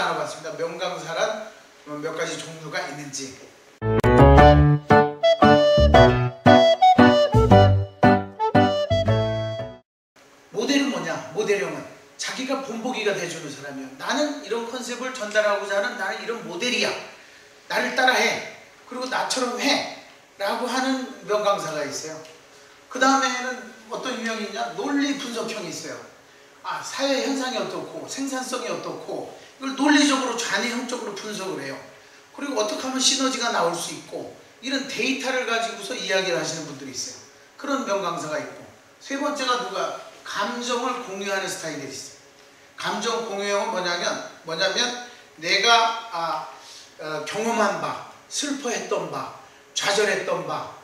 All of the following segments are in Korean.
나눠봤습니다. 명강사란 몇 가지 종류가 있는지. 모델은 뭐냐? 모델형은 자기가 본보기가 돼주는 사람이야. 나는 이런 컨셉을 전달하고자 하는, 나는 이런 모델이야. 나를 따라해. 그리고 나처럼 해. 라고 하는 명강사가 있어요. 그 다음에는 어떤 유형이 있냐? 논리 분석형이 있어요. 사회 현상이 어떻고 생산성이 어떻고 이걸 논리적으로 좌뇌형적으로 분석을 해요. 그리고 어떻게 하면 시너지가 나올 수 있고 이런 데이터를 가지고서 이야기를 하시는 분들이 있어요. 그런 명강사가 있고, 세 번째가 누가? 감정을 공유하는 스타일이 있어요. 감정 공유형은 뭐냐면 내가 경험한 바, 슬퍼했던 바, 좌절했던 바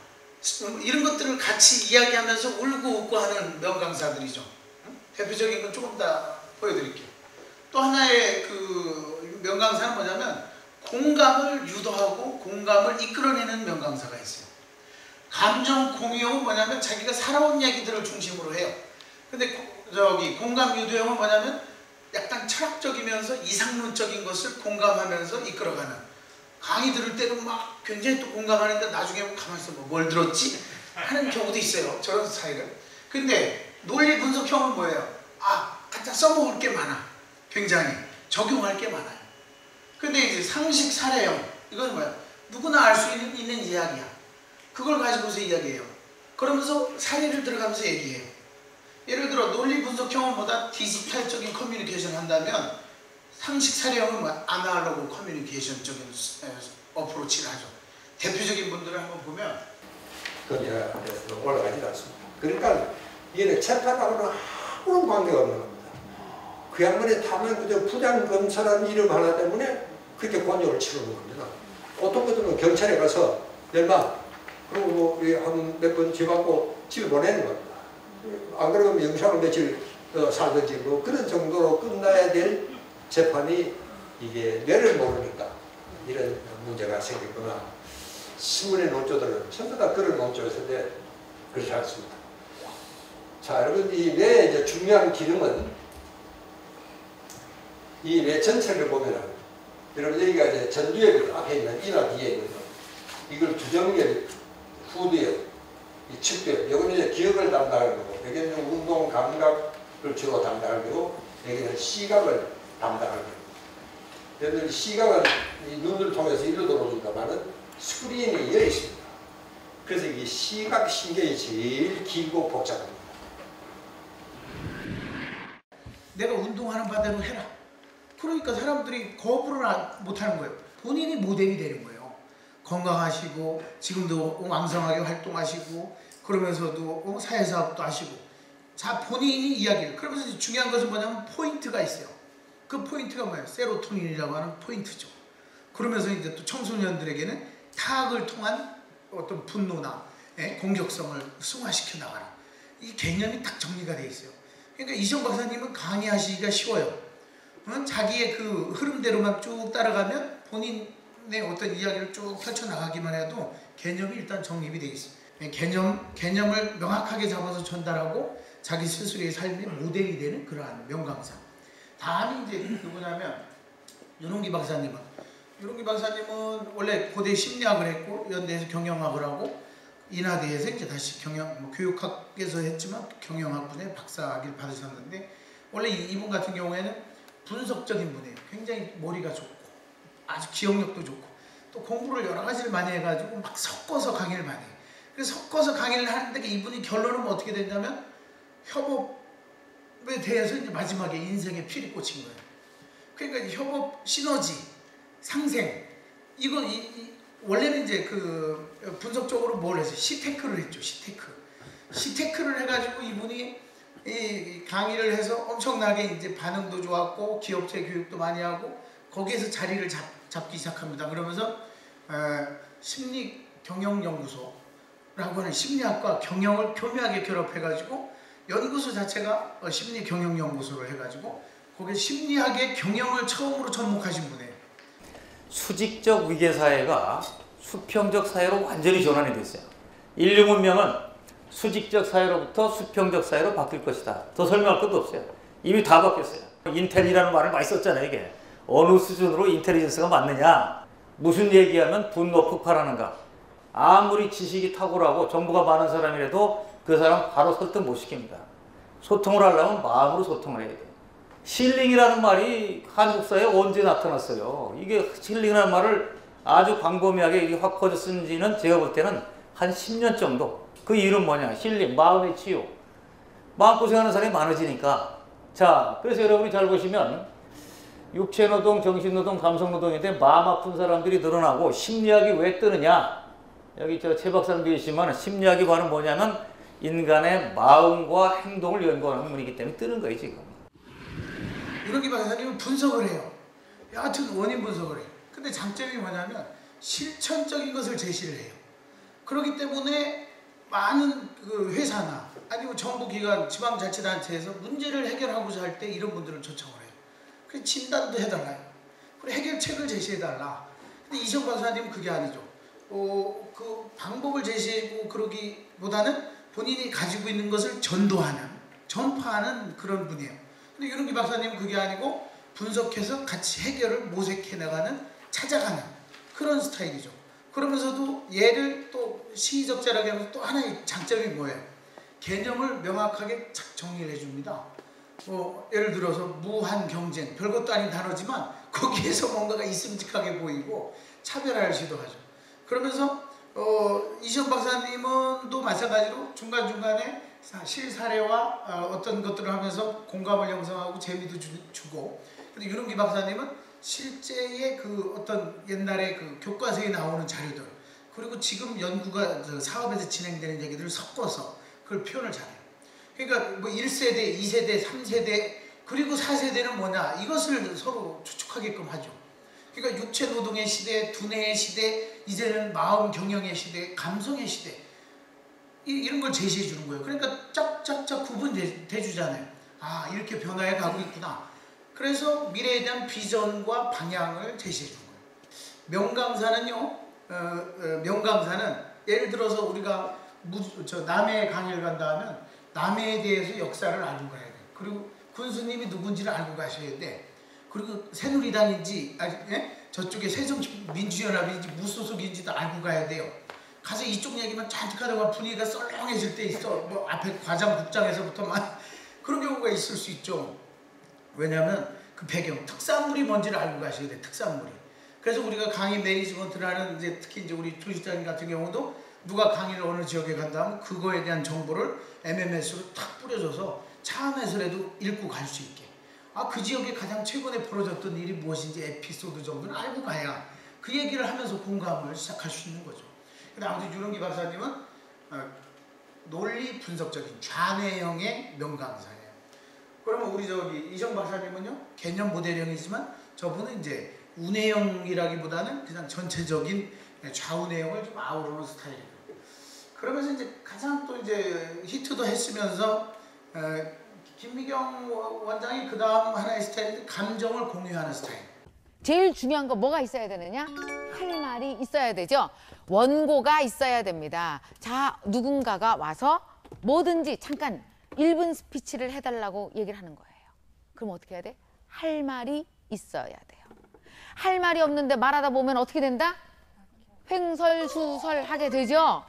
이런 것들을 같이 이야기하면서 울고 웃고 하는 명강사들이죠. 대표적인 건 조금 더 보여드릴게요. 또 하나의 그 명강사는 뭐냐면 공감을 유도하고 공감을 이끌어내는 명강사가 있어요. 감정 공유형은 뭐냐면 자기가 살아온 얘기들을 중심으로 해요. 근데 공감 유도형은 뭐냐면 약간 철학적이면서 이상론적인 것을 공감하면서 이끌어가는, 강의 들을 때는 막 굉장히 또 공감하는데 나중에 가만히 있어 뭘 들었지? 하는 경우도 있어요. 저런 스타일은. 근데 논리 분석형은 뭐예요? 갖다 써먹을 게 많아. 굉장히 적용할 게 많아요. 근데 이제 상식 사례형, 이건 뭐야? 누구나 알 수 있는 이야기야. 그걸 가지고서 이야기해요. 그러면서 사례를 들어가면서 얘기해요. 예를 들어 논리 분석형은 뭐다? 디지털적인 커뮤니케이션을 한다면, 상식 사례형은 뭐야? 아날로그 커뮤니케이션적인 어프로치를 하죠. 대표적인 분들을 한번 보면 그냥 올라가지 않습니다. 그러니까 얘는 재판하고는 아무런 관계가 없는 겁니다. 그 양반이 타면 그저 부장검사라는 이름 하나 때문에 그렇게 권력을 치르는 겁니다. 어떤 것들은 경찰에 가서 열마 그리고 한 몇 번 집하고 집에 보내는 겁니다. 안 그러면 영상을 며칠 살든지 뭐 그런 정도로 끝나야 될 재판이 이게 뇌를 모르니까 이런 문제가 생겼구나. 신문의 논조들은 전부 다 그런 논조였는데 그렇지 않습니다. 자, 여러분 이 뇌의 이제 중요한 기능은 이 뇌 전체를 보면은 여러분 여기가 이제 전두엽 앞에 있는 이나 뒤에 있는 거, 이걸 주정엽, 후두엽, 이 측두엽, 이거는 이제 기억을 담당하는 거고, 여기는 운동 감각을 주로 담당하는 거고, 여기는 시각을 담당하는 거고. 여러분 시각은 이 눈을 통해서 일로 들어오니까만은 스크린이 열려 있습니다. 그래서 이 시각 신경이 제일 길고 복잡합니다. 내가 운동하는 바대로 해라. 그러니까 사람들이 거부를 못하는 거예요. 본인이 모델이 되는 거예요. 건강하시고 지금도 왕성하게 활동하시고 그러면서도 사회사업도 하시고, 자 본인이 이야기를, 그러면서 중요한 것은 뭐냐면 포인트가 있어요. 그 포인트가 뭐예요? 세로토닌이라고 하는 포인트죠. 그러면서 이제 또 청소년들에게는 타악을 통한 어떤 분노나 공격성을 승화시켜 나가라. 이 개념이 딱 정리가 돼 있어요. 그러니까 이정 박사님은 강의하시기가 쉬워요. 자기의 그 흐름대로만 쭉 따라가면 본인의 어떤 이야기를 쭉 펼쳐나가기만 해도 개념이 일단 정립이 돼 있어요. 개념을 명확하게 잡아서 전달하고 자기 스스로의 삶의 모델이 되는 그러한 명강사. 다음이 이제 누구냐면 윤홍기 박사님은 원래 고대 심리학을 했고 연대에서 경영학을 하고 인하대에서 이제 다시 교육학에서 했지만 경영학분에 박사학위를 받으셨는데, 원래 이분 같은 경우에는 분석적인 분이에요. 굉장히 머리가 좋고 아주 기억력도 좋고 또 공부를 여러 가지를 많이 해가지고 막 섞어서 강의를 많이 해요. 그래서 섞어서 강의를 하는데 이분이 결론은 뭐 어떻게 됐냐면 협업에 대해서 이제 마지막에 인생의 필이 꽂힌 거예요. 그러니까 협업 시너지 상생, 이건 원래는 이제 그 분석적으로 뭘 했어요? 시테크를 했죠. 시테크를 해가지고 이분이 이 강의를 해서 엄청나게 이제 반응도 좋았고 기업체 교육도 많이 하고 거기에서 자리를 잡기 시작합니다. 그러면서 심리경영연구소라고 하는 심리학과 경영을 교묘하게 결합해가지고 연구소 자체가 심리경영연구소를 해가지고 거기에 심리학의 경영을 처음으로 접목하신 분이에요. 수직적 위계사회가 수평적 사회로 완전히 전환이 됐어요. 인류 문명은 수직적 사회로부터 수평적 사회로 바뀔 것이다. 더 설명할 것도 없어요. 이미 다 바뀌었어요. 인텔이라는 말을 많이 썼잖아요. 이게 어느 수준으로 인텔리전스가 맞느냐? 무슨 얘기하면 분노 폭발하는가? 아무리 지식이 탁월하고 정보가 많은 사람이라도 그 사람 바로 설득 못 시킵니다. 소통을 하려면 마음으로 소통을 해야 돼요. 힐링이라는 말이 한국사에 언제 나타났어요? 이게 힐링이라는 말을 아주 광범위하게 이게 확 퍼졌는지는 제가 볼 때는 한 10년 정도. 그 이유는 뭐냐? 힐링, 마음의 치유. 마음고생하는 사람이 많아지니까. 자, 그래서 여러분이 잘 보시면 육체노동, 정신노동, 감성노동인데 마음 아픈 사람들이 늘어나고 심리학이 왜 뜨느냐? 여기 최 박사님 계시지만 심리학이 바로 뭐냐면 인간의 마음과 행동을 연구하는 학문이기 때문에 뜨는 거예요, 지금. 이렇게 박사님은 분석을 해요. 여하튼 원인 분석을 해요. 근데 장점이 뭐냐면 실천적인 것을 제시를 해요. 그렇기 때문에 많은 그 회사나 아니면 정부기관, 지방자치단체에서 문제를 해결하고자 할 때 이런 분들을 초청을 해요. 그래서 진단도 해달라요. 그리고 해결책을 제시해달라. 근데 이시영 박사님은 그게 아니죠. 그 방법을 제시하고 그러기보다는 본인이 가지고 있는 것을 전도하는, 전파하는 그런 분이에요. 근데 유릉기 박사님은 그게 아니고 분석해서 같이 해결을 모색해 나가는, 찾아가는 그런 스타일이죠. 그러면서도 얘를 또 시의적절하게 하면서 또 하나의 장점이 뭐예요? 개념을 명확하게 착 정리를 해줍니다. 예를 들어서 무한 경쟁, 별것도 아닌 단어지만 거기에서 뭔가가 있음직하게 보이고 차별화를 시도하죠. 그러면서 이시영 박사님은 또 마찬가지로 중간중간에 실사례와 어떤 것들을 하면서 공감을 형성하고 재미도 주고, 근데 유릉기 박사님은 실제의 그 어떤 옛날에 그 교과서에 나오는 자료들, 그리고 지금 연구가 사업에서 진행되는 얘기들을 섞어서 그걸 표현을 잘해요. 그러니까 뭐 1세대, 2세대, 3세대, 그리고 4세대는 뭐냐, 이것을 서로 추측하게끔 하죠. 그러니까 육체 노동의 시대, 두뇌의 시대, 이제는 마음 경영의 시대, 감성의 시대, 이런 걸 제시해 주는 거예요. 그러니까 짝짝짝 구분돼 주잖아요. 아, 이렇게 변화해 가고 있구나. 그래서 미래에 대한 비전과 방향을 제시해 준 거예요. 명강사는요, 명강사는 예를 들어서 우리가 남해 강의를 간다 하면 남해에 대해서 역사를 알고 가야 돼요. 그리고 군수님이 누군지를 알고 가셔야 돼. 그리고 새누리당인지 저쪽에 새정민주연합인지 무소속인지도 알고 가야 돼요. 가서 이쪽 얘기만 잔뜩 하다가 분위기가 썰렁해질 때 있어. 뭐 앞에 과장국장에서부터만 그런 경우가 있을 수 있죠. 왜냐하면 그 배경, 특산물이 뭔지를 알고 가셔야 돼. 특산물이. 그래서 우리가 강의 매니지먼트를 하는 특히 이제 우리 조실장님 같은 경우도 누가 강의를 어느 지역에 간다 하면 그거에 대한 정보를 MMS로 탁 뿌려줘서 차 안에서라도 읽고 갈 수 있게. 아, 그 지역에 가장 최근에 벌어졌던 일이 무엇인지 에피소드 정도는 알고 가야 그 얘기를 하면서 공감을 시작할 수 있는 거죠. 근데 아무튼 유릉기 박사님은 논리 분석적인 좌뇌형의 명강사예요. 그러면 우리 이정 박사님은요, 개념 모델형이지만 저분은 이제 우뇌형이라기보다는 그냥 전체적인 좌우뇌형을 좀 아우르는 스타일이에요. 그러면서 이제 가장 또 이제 히트도 했으면서 김미경 원장이 그 다음 하나의 스타일인데 감정을 공유하는 스타일. 제일 중요한 건 뭐가 있어야 되느냐? 할 말이 있어야 되죠. 원고가 있어야 됩니다. 자, 누군가가 와서 뭐든지 잠깐 1분 스피치를 해달라고 얘기를 하는 거예요. 그럼 어떻게 해야 돼? 할 말이 있어야 돼요. 할 말이 없는데 말하다 보면 어떻게 된다? 횡설수설하게 되죠.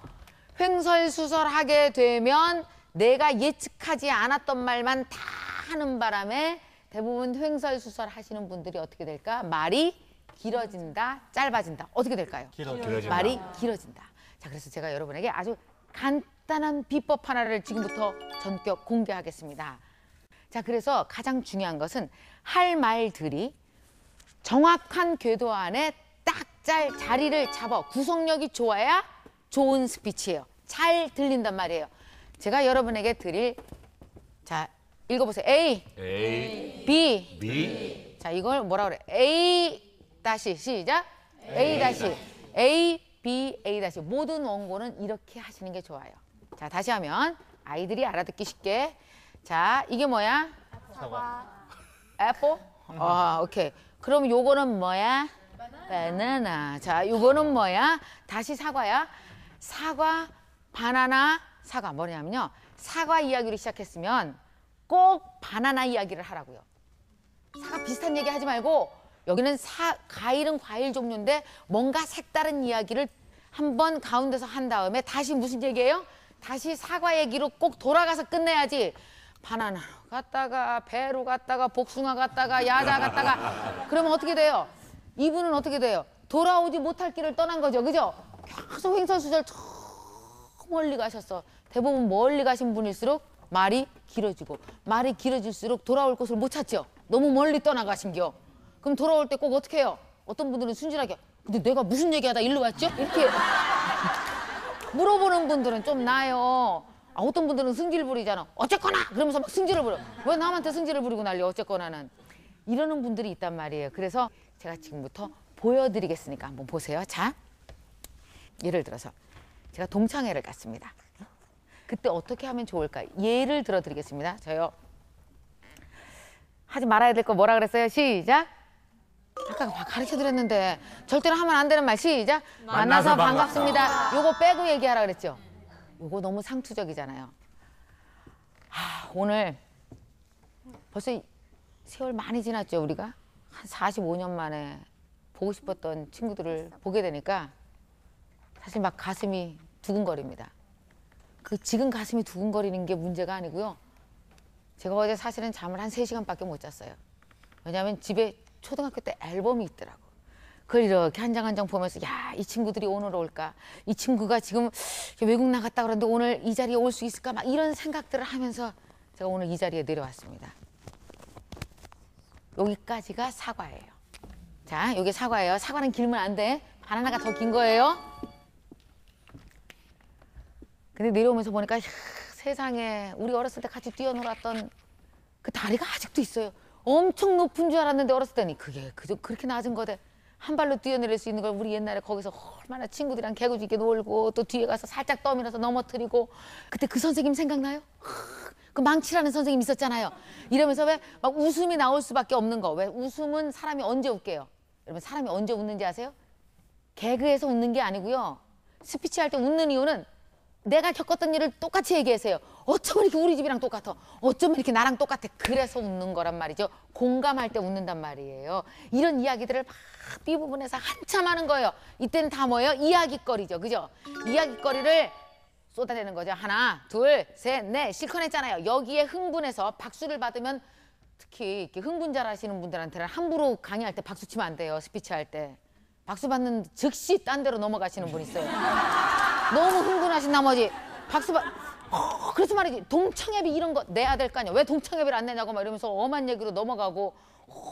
횡설수설하게 되면 내가 예측하지 않았던 말만 다 하는 바람에 대부분 횡설수설 하시는 분들이 어떻게 될까? 말이 길어진다, 짧아진다. 어떻게 될까요? 길어진다. 말이 길어진다. 자, 그래서 제가 여러분에게 아주 간단한 비법 하나를 지금부터 전격 공개하겠습니다. 자, 그래서 가장 중요한 것은 할 말들이 정확한 궤도 안에 딱 자리를 잡아 구성력이 좋아야 좋은 스피치예요. 잘 들린단 말이에요. 제가 여러분에게 드릴, 자, 읽어보세요. A, B, B. 자, 이걸 뭐라 그래? A 다시 시작. A 다시 A, B, A 다시. 모든 원고는 이렇게 하시는 게 좋아요. 자, 다시 하면 아이들이 알아듣기 쉽게. 자, 이게 뭐야? 사과. 애플? 오케이. 그럼 요거는 뭐야? 바나나. 자, 요거는 뭐야? 다시 사과야. 사과, 바나나, 사과. 뭐냐면요, 사과 이야기를 시작했으면 꼭 바나나 이야기를 하라고요. 사과 비슷한 얘기 하지 말고 여기는 과일은 과일 종류인데 뭔가 색다른 이야기를 한번 가운데서 한 다음에 다시 무슨 얘기예요? 다시 사과 얘기로 꼭 돌아가서 끝내야지. 바나나로 갔다가 배로 갔다가 복숭아 갔다가 야자 갔다가 그러면 어떻게 돼요? 이분은 어떻게 돼요? 돌아오지 못할 길을 떠난 거죠. 그죠? 계속 횡설수설 저 멀리 가셨어. 대부분 멀리 가신 분일수록 말이 길어지고 말이 길어질수록 돌아올 곳을 못 찾죠. 너무 멀리 떠나가신겨. 그럼 돌아올 때 꼭 어떻게 해요? 어떤 분들은 순진하게 근데 내가 무슨 얘기하다 일로 왔죠? 이렇게 물어보는 분들은 좀 나아요. 어떤 분들은 승질 부리잖아. 어쨌거나 그러면서 막 승질을 부려. 왜 남한테 승질을 부리고 난리야 어쨌거나는. 이러는 분들이 있단 말이에요. 그래서 제가 지금부터 보여드리겠으니까 한번 보세요. 자, 예를 들어서 제가 동창회를 갔습니다. 그때 어떻게 하면 좋을까? 예를 들어드리겠습니다. 저요. 하지 말아야 될 거 뭐라 그랬어요? 시작. 아까 가르쳐드렸는데 절대로 하면 안 되는 말. 시작. 만나서 반갑습니다. 요거 빼고 얘기하라 그랬죠? 요거 너무 상투적이잖아요. 오늘 벌써 세월 많이 지났죠, 우리가? 한 45년 만에 보고 싶었던 친구들을 보게 되니까 사실 막 가슴이 두근거립니다. 지금 가슴이 두근거리는 게 문제가 아니고요. 제가 어제 사실은 잠을 한 3시간밖에 못 잤어요. 왜냐하면 집에 초등학교 때 앨범이 있더라고. 그걸 이렇게 한 장 한 장 보면서 야, 이 친구들이 오늘 올까? 이 친구가 지금 외국 나갔다 그러는데 오늘 이 자리에 올 수 있을까? 막 이런 생각들을 하면서 제가 오늘 이 자리에 내려왔습니다. 여기까지가 사과예요. 자, 여기 사과예요. 사과는 길면 안 돼. 바나나가 더 긴 거예요. 근데 내려오면서 보니까 세상에 우리 어렸을 때 같이 뛰어놀았던 그 다리가 아직도 있어요. 엄청 높은 줄 알았는데 어렸을 때니 그게 그렇게 낮은 거대. 한 발로 뛰어내릴 수 있는 걸 우리 옛날에 거기서 얼마나 친구들이랑 개구지게 놀고 또 뒤에 가서 살짝 떠밀어서 넘어뜨리고. 그때 그 선생님 생각나요? 그 망치라는 선생님 있었잖아요. 이러면서 왜 막 웃음이 나올 수밖에 없는 거. 왜 웃음은 사람이 언제 웃게요? 여러분 사람이 언제 웃는지 아세요? 개그에서 웃는 게 아니고요. 스피치 할 때 웃는 이유는 내가 겪었던 일을 똑같이 얘기하세요. 어쩌면 이렇게 우리 집이랑 똑같아. 어쩌면 이렇게 나랑 똑같아. 그래서 웃는 거란 말이죠. 공감할 때 웃는단 말이에요. 이런 이야기들을 막 B 부분에서 한참 하는 거예요. 이때는 다 뭐예요? 이야기거리죠. 그죠? 이야기거리를 쏟아내는 거죠. 하나, 둘, 셋, 넷 실컷 했잖아요. 여기에 흥분해서 박수를 받으면 특히 이렇게 흥분 잘 하시는 분들한테는 함부로 강의할 때 박수 치면 안 돼요. 스피치 할 때. 박수 받는 즉시 딴 데로 넘어가시는 분 있어요. 너무 흥분하신 나머지 박수 그래서 말이지 동창회비 이런 거 내야 될 거 아니야. 왜 동창회비를 안 내냐고 막 이러면서 엄한 얘기로 넘어가고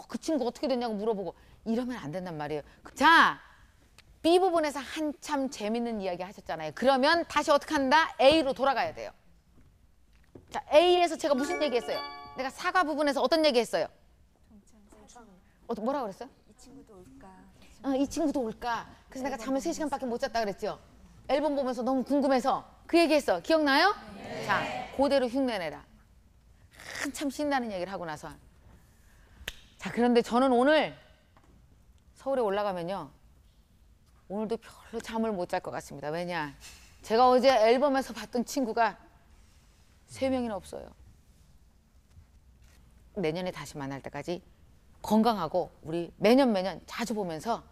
그 친구 어떻게 됐냐고 물어보고 이러면 안 된단 말이에요. 자, B 부분에서 한참 재밌는 이야기 하셨잖아요. 그러면 다시 어떻게 한다? A로 돌아가야 돼요. 자, A에서 제가 무슨 얘기 했어요? 내가 사과 부분에서 어떤 얘기 했어요? 뭐라고 그랬어요? 이 친구도 올까? 이 친구도 올까? 그래서 내가 잠을 3시간밖에 못 잤다 그랬죠? 앨범 보면서 너무 궁금해서 그 얘기했어. 기억나요? 네. 자, 그대로 흉내내라. 한참 신나는 얘기를 하고 나서. 자, 그런데 저는 오늘 서울에 올라가면요. 오늘도 별로 잠을 못 잘 것 같습니다. 왜냐? 제가 어제 앨범에서 봤던 친구가 3명이나 없어요. 내년에 다시 만날 때까지 건강하고 우리 매년 자주 보면서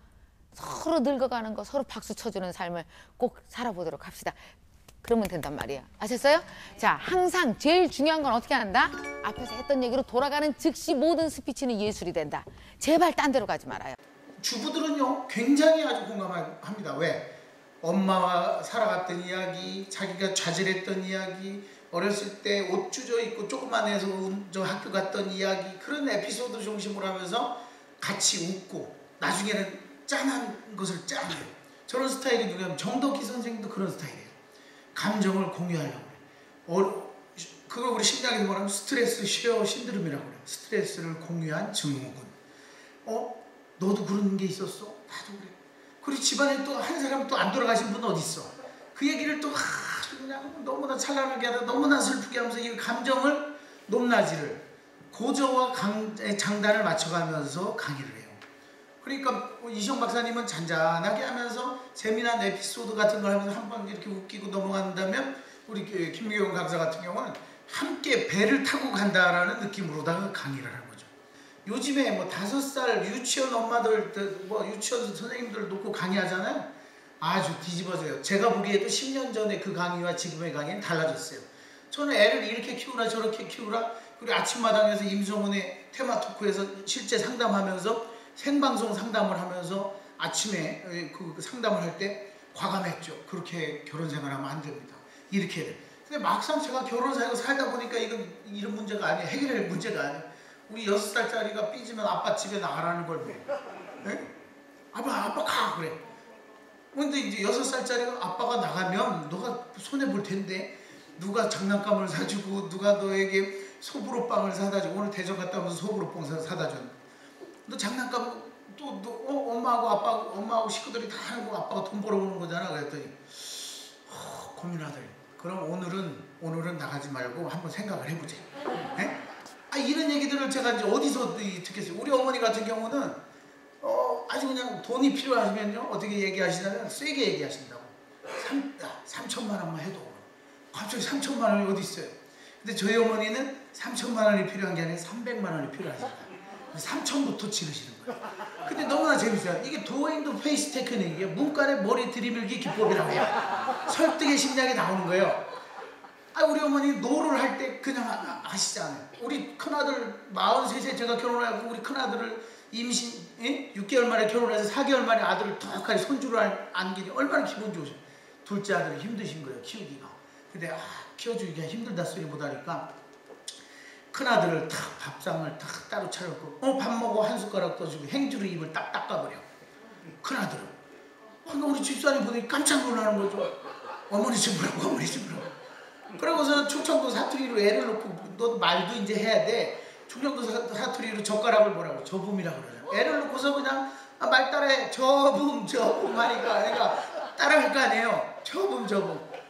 서로 늙어가는 거, 서로 박수 쳐주는 삶을 꼭 살아보도록 합시다. 그러면 된단 말이에요. 아셨어요? 자, 항상 제일 중요한 건 어떻게 한다? 앞에서 했던 얘기로 돌아가는 즉시 모든 스피치는 예술이 된다. 제발 딴 데로 가지 말아요. 주부들은요 굉장히 아주 공감합니다. 왜? 엄마와 살아갔던 이야기, 자기가 좌절했던 이야기, 어렸을 때 옷 찢어 입고 조그만 애서 저 학교 갔던 이야기, 그런 에피소드 중심으로 하면서 같이 웃고 나중에는 짠한 것을 짜요. 저런 스타일이 누구냐면 정덕희 선생님도 그런 스타일이에요. 감정을 공유하려고 그래요. 그걸 우리 심리학에서 뭐라면 스트레스 쉐어 신드롬이라고 그래요. 스트레스를 공유한 증후군. 너도 그런 게 있었어? 나도 그래. 그리고 집안에 또 한 사람 또 안 돌아가신 분 어디 있어? 그 얘기를 또 그냥 너무나 찬란하게 하다 너무나 슬프게 하면서 이 감정을 높낮이를 고저와 장단을 맞춰가면서 강의를 해요. 그러니까 이시영 박사님은 잔잔하게 하면서 재미난 에피소드 같은 걸 하면서 한번 이렇게 웃기고 넘어간다면 우리 김미경 강사 같은 경우는 함께 배를 타고 간다라는 느낌으로다가 강의를 하는 거죠. 요즘에 뭐 5살 유치원 엄마들, 뭐 유치원 선생님들 놓고 강의하잖아요. 아주 뒤집어져요. 제가 보기에도 10년 전에 그 강의와 지금의 강의는 달라졌어요. 저는 애를 이렇게 키우라 저렇게 키우라, 그리고 아침마당에서 임성훈의 테마토크에서 실제 상담하면서 생방송 상담을 하면서 아침에 그 상담을 할 때 과감했죠. 그렇게 결혼 생활하면 안 됩니다. 이렇게 해야 돼. 근데 막상 제가 결혼 생활 살다 보니까 이건 이런 문제가 아니에요. 해결할 문제가 아니에요. 우리 6살짜리가 삐지면 아빠 집에 나가라는 걸 왜? 네? 아빠 가 그래. 근데 이제 6살짜리가 아빠가 나가면 너가 손해볼 텐데, 누가 장난감을 사주고 누가 너에게 소보로빵을 사다 주고, 오늘 대전 갔다 오면서 소보로빵 사다 줬는데, 너 장난감 엄마하고 식구들이 다 하는 거 아빠가 돈 벌어오는 거잖아. 그랬더니 고민하더니, 그럼 오늘은 나가지 말고 한번 생각을 해보자. 네? 이런 얘기들을 제가 이제 어디서 듣겠어요. 우리 어머니 같은 경우는 아주 그냥 돈이 필요하시면요 어떻게 얘기하시냐면 세게 얘기하신다고. 3천만 원만 해도. 갑자기 3천만 원이 어디 있어요. 근데 저희 어머니는 3천만 원이 필요한 게 아니라 300만 원이 필요하십니다. 3천부터 지르시는 거예요. 근데 너무나 재밌어요. 이게 도어인도 페이스 테크닉이에요. 문간에 머리 들이밀기 기법이라고 해요. 설득의 심리학이 나오는 거예요. 우리 어머니 노를 할 때 그냥 하시잖아요. 우리 큰아들 43세 제가 결혼하고 우리 큰아들을 임신 6개월 만에 결혼해서 4개월 만에 아들을 턱하니 손주를 안기니 얼마나 기분 좋으셔. 둘째 아들이 힘드신 거예요, 키우기가. 근데 키워주기가 힘들다 소리 못하니까 큰아들을 탁 밥상을 탁 따로 차렸고 밥 먹고 한 숟가락 떠주고 행주로 입을 딱 닦아버려. 큰아들은. 그러니까 우리 집사람이 보더니 깜짝 놀라는 거죠. 어머니 좀 보라고, 어머니 좀 보라고. 그러고서 충청도 사투리로 애를 놓고, 너 말도 이제 해야 돼. 충청도 사투리로 젓가락을 뭐라고? 저붐이라고 그러잖아. 애를 놓고서 그냥 말 따라해. 저붐 하니까 그러니까 따라할 거 아니에요. 저붐.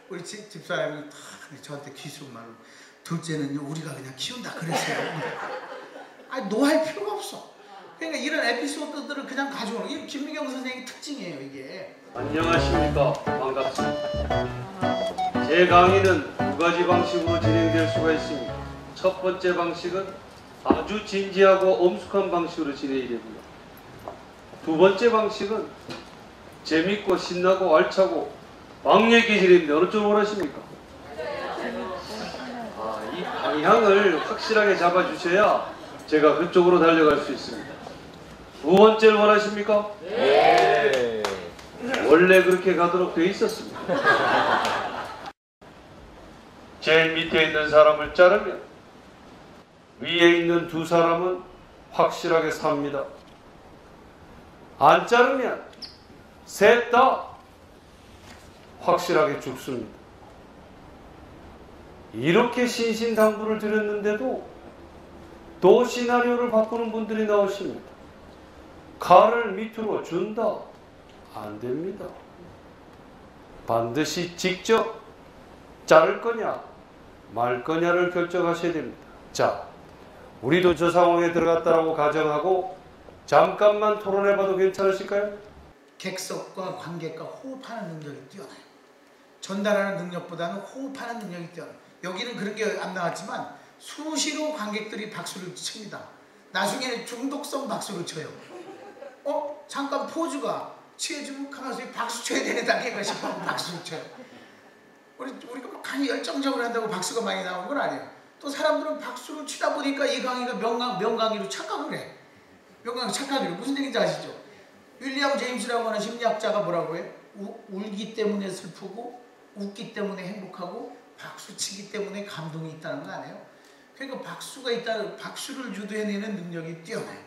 우리 집사람이 저한테 귀속말로, 둘째는요 우리가 그냥 키운다 그랬어요. 노할 필요가 없어. 그러니까 이런 에피소드들을 그냥 가져오는 게 김미경 선생님의 특징이에요. 이게. 안녕하십니까. 반갑습니다. 제 강의는 두 가지 방식으로 진행될 수가 있습니다. 첫 번째 방식은 아주 진지하고 엄숙한 방식으로 진행이 됩니다. 두 번째 방식은 재밌고 신나고 알차고 막얘기질입니다. 어느 쪽을 원하십니까? 이 방향을 확실하게 잡아주셔야 제가 그쪽으로 달려갈 수 있습니다. 두 번째를 원하십니까? 네. 원래 그렇게 가도록 돼 있었습니다. 제일 밑에 있는 사람을 자르면 위에 있는 두 사람은 확실하게 삽니다. 안 자르면 셋 다 확실하게 죽습니다. 이렇게 신신당부를 드렸는데도 또 시나리오를 바꾸는 분들이 나오십니다. 칼을 밑으로 준다. 안 됩니다. 반드시 직접 자를 거냐 말 거냐를 결정하셔야 됩니다. 자, 우리도 저 상황에 들어갔다라고 가정하고 잠깐만 토론해봐도 괜찮으실까요? 객석과 관객과 호흡하는 능력이 뛰어나요. 전달하는 능력보다는 호흡하는 능력이 뛰어나요. 여기는 그런 게 안 나왔지만 수시로 관객들이 박수를 칩니다. 나중에 중독성 박수를 쳐요. 잠깐 포즈가 취해주면 가만히 박수 쳐야 되는 단계가 싶어 박수를 쳐요. 우리가 강의 열정적으로 한다고 박수가 많이 나오는 건 아니에요. 또 사람들은 박수를 치다 보니까 이 강의가 명강의로 착각을 해. 명강의 착각이에요. 무슨 얘기인지 아시죠? 윌리엄 제임스라고 하는 심리학자가 뭐라고 해? 울기 때문에 슬프고 웃기 때문에 행복하고 박수치기 때문에 감동이 있다는 거 아니에요? 그러니까 박수가 있다는, 박수를 유도해내는 능력이 뛰어나요.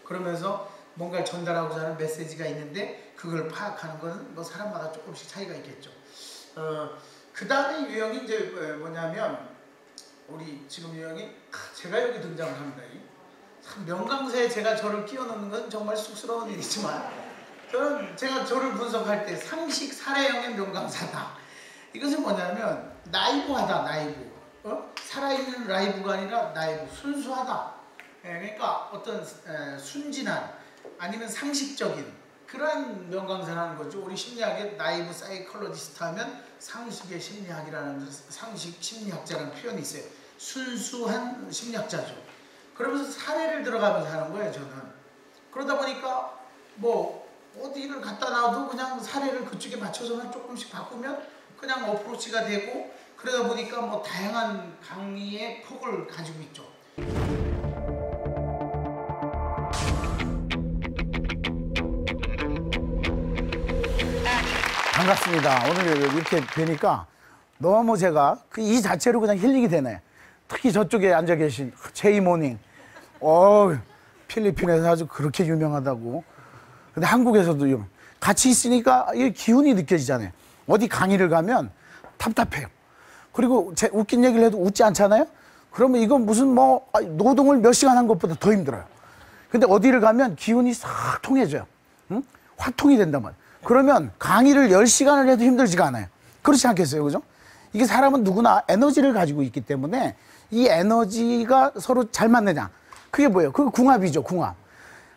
그러면서 뭔가를 전달하고자 하는 메시지가 있는데 그걸 파악하는 것은 뭐 사람마다 조금씩 차이가 있겠죠. 그 다음에 유형이 이제 뭐냐면, 우리 지금 유형이 제가 여기 등장을 합니다. 참 명강사에 제가 저를 끼워넣는 건 정말 쑥스러운 일이지만, 제가 저를 분석할 때 상식 살아형의 명강사다. 이것은 뭐냐면 나이브하다, 나이브. 살아있는 라이브가 아니라 나이브, 순수하다. 그러니까 어떤 순진한 아니면 상식적인 그러한 명강사라는 거죠. 우리 심리학의 나이브 사이콜로지스트 하면 상식의 심리학이라는, 상식 심리학자라는 표현이 있어요. 순수한 심리학자죠. 그러면서 사례를 들어가면서 하는 거예요, 저는. 그러다 보니까 뭐 어디를 갖다 놔도 그냥 사례를 그쪽에 맞춰서만 조금씩 바꾸면 그냥 어프로치가 되고, 그러다 보니까 뭐 다양한 강의의 폭을 가지고 있죠. 반갑습니다. 오늘 이렇게 뵈니까 너무 제가 이 자체로 그냥 힐링이 되네. 특히 저쪽에 앉아 계신 제이모닝. 필리핀에서 아주 그렇게 유명하다고. 근데 한국에서도 같이 있으니까 이 기운이 느껴지잖아요. 어디 강의를 가면 답답해요. 그리고 웃긴 얘기를 해도 웃지 않잖아요. 그러면 이건 무슨 뭐 노동을 몇 시간 한 것보다 더 힘들어요. 근데 어디를 가면 기운이 싹 통해져요. 응? 화통이 된단 말이에요. 그러면 강의를 10시간을 해도 힘들지가 않아요. 그렇지 않겠어요? 그죠? 이게 사람은 누구나 에너지를 가지고 있기 때문에 이 에너지가 서로 잘 맞느냐. 그게 뭐예요? 그게 궁합이죠, 궁합.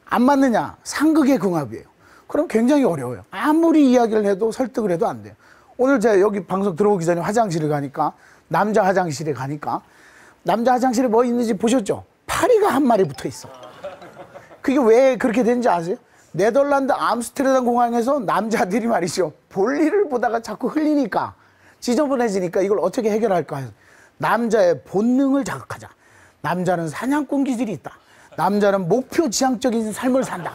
안 맞느냐? 상극의 궁합이에요. 그럼 굉장히 어려워요. 아무리 이야기를 해도 설득을 해도 안 돼요. 오늘 제가 여기 방송 들어오기 전에 화장실을 가니까, 남자 화장실에 가니까, 남자 화장실에 뭐 있는지 보셨죠? 파리가 한 마리 붙어 있어. 그게 왜 그렇게 되는지 아세요? 네덜란드 암스테르담 공항에서 남자들이 말이죠, 볼일을 보다가 자꾸 흘리니까, 지저분해지니까 이걸 어떻게 해결할까 해서 남자의 본능을 자극하자. 남자는 사냥꾼 기질이 있다. 남자는 목표 지향적인 삶을 산다.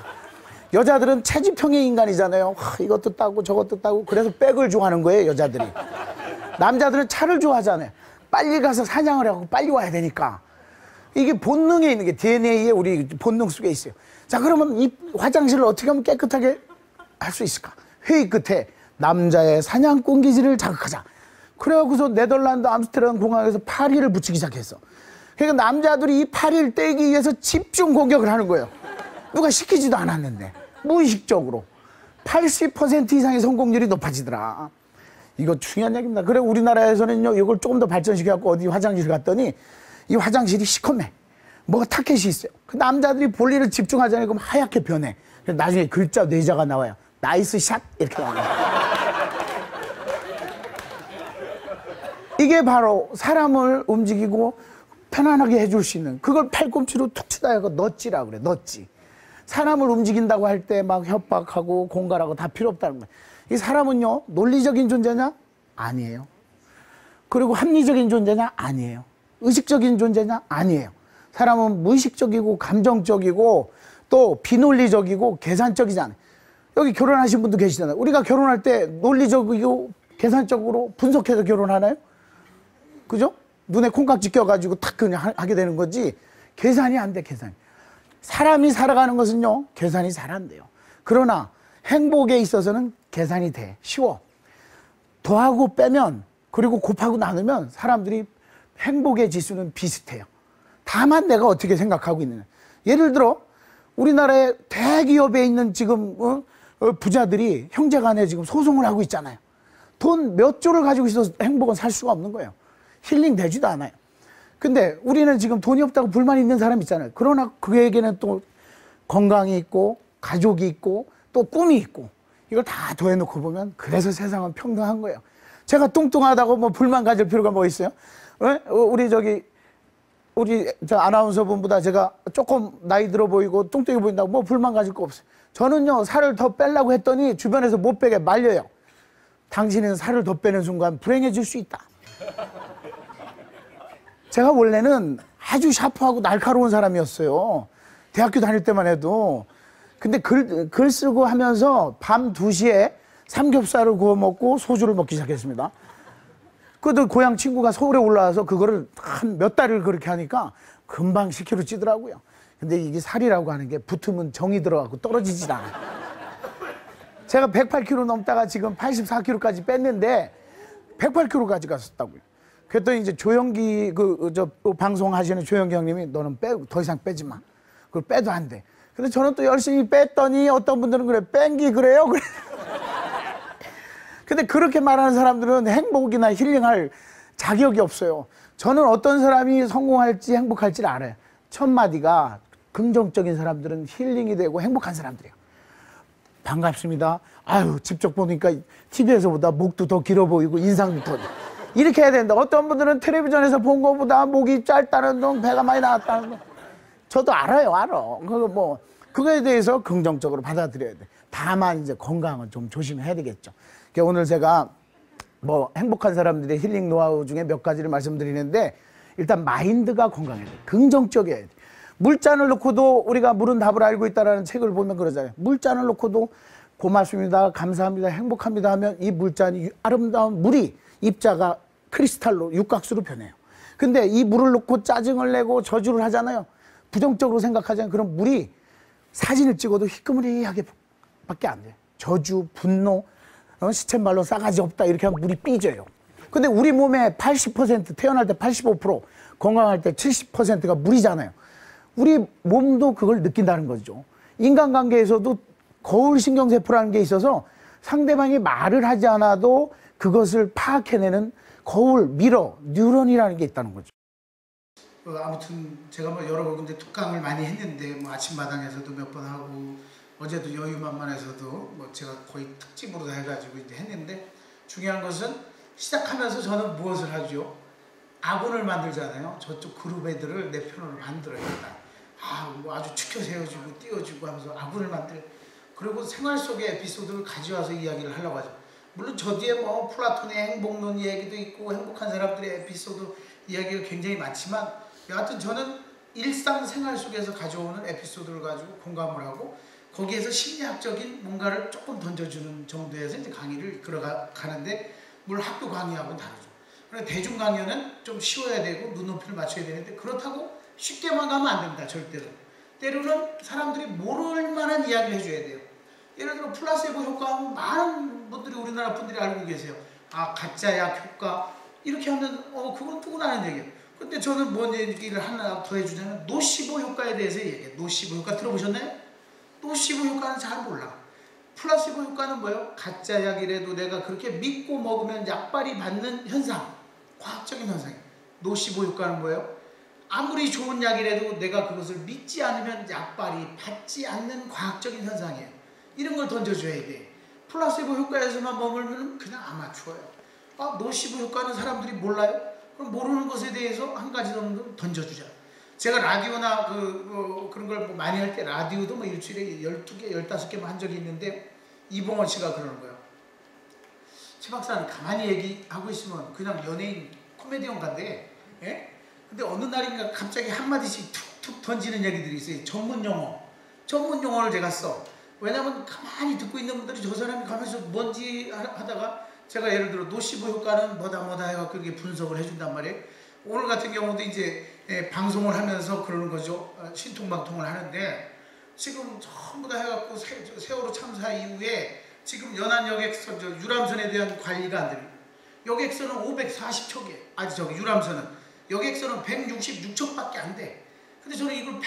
여자들은 체지평의 인간이잖아요. 이것도 따고 저것도 따고. 그래서 백을 좋아하는 거예요, 여자들이. 남자들은 차를 좋아하잖아요. 빨리 가서 사냥을 하고 빨리 와야 되니까. 이게 본능에 있는 게 DNA에 우리 본능 속에 있어요. 자, 그러면 이 화장실을 어떻게 하면 깨끗하게 할 수 있을까? 회의 끝에 남자의 사냥꾼 기질을 자극하자. 그래갖고서 네덜란드 암스테르담 공항에서 파리를 붙이기 시작했어. 그러니까 남자들이 이 파리를 떼기 위해서 집중 공격을 하는 거예요. 누가 시키지도 않았는데 무의식적으로 80% 이상의 성공률이 높아지더라. 이거 중요한 얘기입니다. 그래 우리나라에서는요, 이걸 조금 더 발전시켜갖고 어디 화장실 갔더니 이 화장실이 시커매. 뭐가 타켓이 있어요. 그 남자들이 볼일을 집중하잖아요. 그럼 하얗게 변해. 그래서 나중에 글자 뇌자가 나와요. 나이스 샷 이렇게 나와요. 이게 바로 사람을 움직이고 편안하게 해줄 수 있는, 그걸 팔꿈치로 툭 치다 해서 넛지라 그래. 넛지. 사람을 움직인다고 할 때 막 협박하고 공갈하고 다 필요 없다는 거예요. 이 사람은요, 논리적인 존재냐? 아니에요. 그리고 합리적인 존재냐? 아니에요. 의식적인 존재냐? 아니에요. 사람은 무의식적이고 감정적이고 또 비논리적이고 계산적이지 않아요. 여기 결혼하신 분도 계시잖아요. 우리가 결혼할 때 논리적이고 계산적으로 분석해서 결혼하나요? 그죠? 눈에 콩깍지 껴가지고 탁 그냥 하게 되는 거지, 계산이 안 돼, 계산이. 사람이 살아가는 것은요, 계산이 잘 안 돼요. 그러나 행복에 있어서는 계산이 돼. 쉬워. 더하고 빼면, 그리고 곱하고 나누면 사람들이 행복의 지수는 비슷해요. 다만 내가 어떻게 생각하고 있느냐. 예를 들어 우리나라의 대기업에 있는 지금 부자들이 형제간에 지금 소송을 하고 있잖아요. 돈 몇 조를 가지고 있어서 행복은 살 수가 없는 거예요. 힐링 되지도 않아요. 근데 우리는 지금 돈이 없다고 불만 있는 사람 있잖아요. 그러나 그에게는 또 건강이 있고 가족이 있고 또 꿈이 있고, 이걸 다 더해놓고 보면 그래서 세상은 평등한 거예요. 제가 뚱뚱하다고 뭐 불만 가질 필요가 뭐 있어요? 우리 저 아나운서 분보다 제가 조금 나이 들어 보이고 뚱뚱해 보인다고 뭐 불만 가질 거 없어요. 저는요, 살을 더 빼려고 했더니 주변에서 못 빼게 말려요. 당신은 살을 더 빼는 순간 불행해질 수 있다. 제가 원래는 아주 샤프하고 날카로운 사람이었어요. 대학교 다닐 때만 해도. 근데 글 쓰고 하면서 밤 2시에 삼겹살을 구워 먹고 소주를 먹기 시작했습니다. 그것도 고향 친구가 서울에 올라와서 그거를 한 몇 달을 그렇게 하니까 금방 10kg 찌더라고요. 근데 이게 살이라고 하는 게 붙으면 정이 들어가고 떨어지질 않아요. 제가 108kg 넘다가 지금 84kg까지 뺐는데 108kg까지 갔었다고요. 그랬더니 이제 조영기 방송하시는 조영기 형님이 너는 더 이상 빼지 마. 그걸 빼도 안 돼. 근데 저는 또 열심히 뺐더니 어떤 분들은 그래, 뺀기 그래요? 그래. 근데 그렇게 말하는 사람들은 행복이나 힐링할 자격이 없어요. 저는 어떤 사람이 성공할지 행복할지를 알아요. 첫 마디가 긍정적인 사람들은 힐링이 되고 행복한 사람들이에요. 반갑습니다. 아유, 직접 보니까 TV에서보다 목도 더 길어 보이고 인상도 더. 이렇게 해야 된다. 어떤 분들은 텔레비전에서 본 것보다 목이 짧다는 둥, 배가 많이 나왔다는 둥. 저도 알아요. 그거에 대해서 긍정적으로 받아들여야 돼. 다만 이제 건강은 좀 조심해야 되겠죠. 그러니까 오늘 제가 뭐 행복한 사람들의 힐링 노하우 중에 몇 가지를 말씀드리는데, 일단 마인드가 건강해야 돼. 긍정적이어야 돼. 물잔을 놓고도 우리가 물은 답을 알고 있다라는 책을 보면 그러잖아요. 물잔을 놓고도 고맙습니다, 감사합니다, 행복합니다 하면 이 물잔이, 아름다운 물이 입자가 크리스탈로 육각수로 변해요. 근데 이 물을 놓고 짜증을 내고 저주를 하잖아요. 부정적으로 생각하잖아요. 그럼 물이 사진을 찍어도 희끄무리하게 밖에 안 돼요. 저주, 분노, 시쳇말로 싸가지 없다 이렇게 하면 물이 삐져요. 근데 우리 몸의 80%, 태어날 때 85%, 건강할 때 70%가 물이잖아요. 우리 몸도 그걸 느낀다는 거죠. 인간관계에서도 거울신경세포라는 게 있어서 상대방이 말을 하지 않아도 그것을 파악해내는 거울, 미러, 뉴런이라는 게 있다는 거죠. 아무튼 제가 뭐 여러 군데 특강을 많이 했는데, 뭐 아침마당에서도 몇 번 하고, 어제도 여유만만에서도 뭐 제가 거의 특집으로 해가지고 이제 했는데, 중요한 것은 시작하면서 저는 무엇을 하죠? 아군을 만들잖아요. 저쪽 그룹 애들을 내 편으로 만들어야겠다. 뭐 아주 추켜 세워주고 띄워주고 하면서 아군을 만들. 그리고 생활 속의 에피소드를 가져와서 이야기를 하려고 하죠. 물론 저 뒤에 뭐 플라톤의 행복론 얘기도 있고 행복한 사람들의 에피소드 이야기가 굉장히 많지만, 여하튼 저는 일상생활 속에서 가져오는 에피소드를 가지고 공감을 하고 거기에서 심리학적인 뭔가를 조금 던져주는 정도에서 이제 강의를 이끌어가는데, 물론 학교 강의하고는 다르죠. 그러니까 대중 강연은 좀 쉬워야 되고 눈높이를 맞춰야 되는데, 그렇다고 쉽게만 가면 안 됩니다. 절대로. 때로는 사람들이 모를 만한 이야기를 해줘야 돼요. 예를 들어 플라세보 효과 많은 분들이, 우리나라 분들이 알고 계세요. 가짜약 효과 이렇게 하면 그건 누구나 아는 얘기예요. 근데 저는 뭔 얘기를 하나 더 해주자면 노시보 효과에 대해서 얘기해요. 노시보 효과 들어보셨나요? 노시보 효과는 잘 몰라. 플라시보 효과는 뭐예요? 가짜약이라도 내가 그렇게 믿고 먹으면 약발이 받는 현상, 과학적인 현상이에요. 노시보 효과는 뭐예요? 아무리 좋은 약이라도 내가 그것을 믿지 않으면 약발이 받지 않는 과학적인 현상이에요. 이런 걸 던져줘야 돼. 플라시보 효과에서만 머물면 그냥 아마추어예요. 노시보 효과는 사람들이 몰라요? 그럼 모르는 것에 대해서 한 가지 정도 던져주자. 제가 라디오나 그런 걸 뭐 많이 할 때 라디오도 뭐 일주일에 12개, 15개만 한 적이 있는데, 이봉원 씨가 그러는 거예요. 최 박사는 가만히 얘기하고 있으면 그냥 연예인 코미디언 같대. 예? 근데 어느 날인가 갑자기 한마디씩 툭툭 던지는 얘기들이 있어요. 전문 용어를 제가 써. 왜냐면 가만히 듣고 있는 분들이 저 사람이 가면서 뭔지 하다가, 제가 예를 들어 노시보 효과는 뭐다 해갖고 이렇게 분석을 해준단 말이에요. 오늘 같은 경우도 이제 방송을 하면서 그러는 거죠. 신통방통을 하는데, 지금 전부 다 해갖고 세월호 참사 이후에 지금 연안 여객선, 유람선에 대한 관리가 안 됩니다. 여객선은 540척이에요. 유람선은. 여객선은 166척밖에 안 돼. 근데 저는 이걸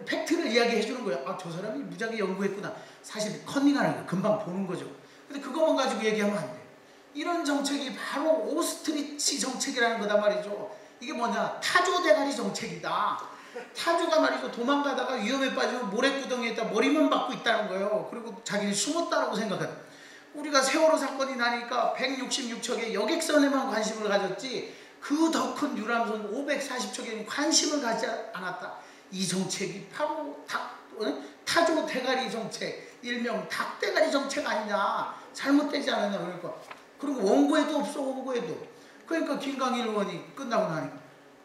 팩트를 이야기해 주는 거야. 저 사람이 무지하게 연구했구나. 사실 컨닝하는 거야. 금방 보는 거죠. 근데 그것만 가지고 얘기하면 안 돼. 이런 정책이 바로 오스트리치 정책이라는 거다 말이죠. 이게 뭐냐? 타조 대가리 정책이다. 타조가 말이죠. 도망가다가 위험에 빠지면 모래구덩이에다 머리만 박고 있다는 거예요. 그리고 자기는 숨었다라고 생각해요. 우리가 세월호 사건이 나니까 166척의 여객선에만 관심을 가졌지, 그 더 큰 유람선 540척에는 관심을 갖지 않았다. 이 정책이 바로 타조 대가리 정책, 일명 닭대가리 정책 아니냐. 잘못되지 않았냐. 그러니까. 그리고 원고에도 없어. 원고에도. 그러니까 김강일 의원이 끝나고 나니까,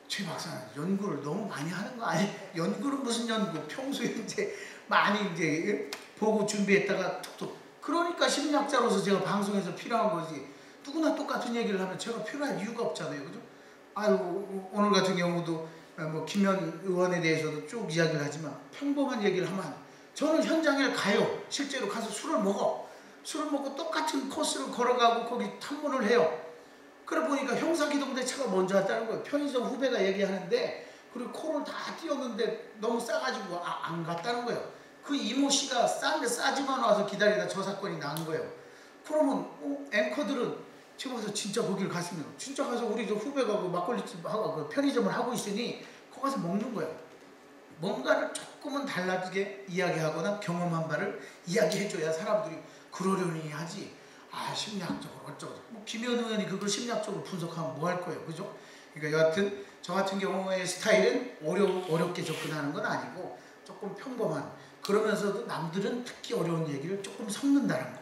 최 박사는 연구를 너무 많이 하는 거 아니에요? 연구는 무슨 연구? 평소에 이제 많이 이제 보고 준비했다가 툭툭. 그러니까 심리학자로서 제가 방송에서 필요한 거지. 누구나 똑같은 얘기를 하면 제가 필요할 이유가 없잖아요. 그죠? 오늘 같은 경우도 뭐 김현 의원에 대해서도 쭉 이야기를 하지만, 평범한 얘기를 하면, 저는 현장에 가요. 실제로 가서 술을 먹고 똑같은 코스를 걸어가고 거기 탐문을 해요. 그래 보니까 형사기동대차가 먼저 왔다는 거예요. 편의점 후배가 얘기하는데, 그리고 코를 다 띄웠는데 너무 싸가지고 안 갔다는 거예요. 그 이모 씨가 싸지만 와서 기다리다 저 사건이 난 거예요. 그러면 앵커들은 지금 가서 진짜 거기를 갔으면, 진짜 가서 우리 저 후배가 그 막걸리집 하고 편의점을 하고 있으니 거기 가서 먹는 거예요. 뭔가를 조금은 달라지게 이야기하거나 경험한 바를 이야기해줘야 사람들이 그러려니 하지. 심리학적으로 어쩌고. 김현 의원이 그걸 심리학적으로 분석하면 뭐 할 거예요. 그죠? 그러니까 여하튼 저 같은 경우의 스타일은 어렵게 접근하는 건 아니고 조금 평범한, 그러면서도 남들은 특히 어려운 얘기를 조금 섞는다는 거.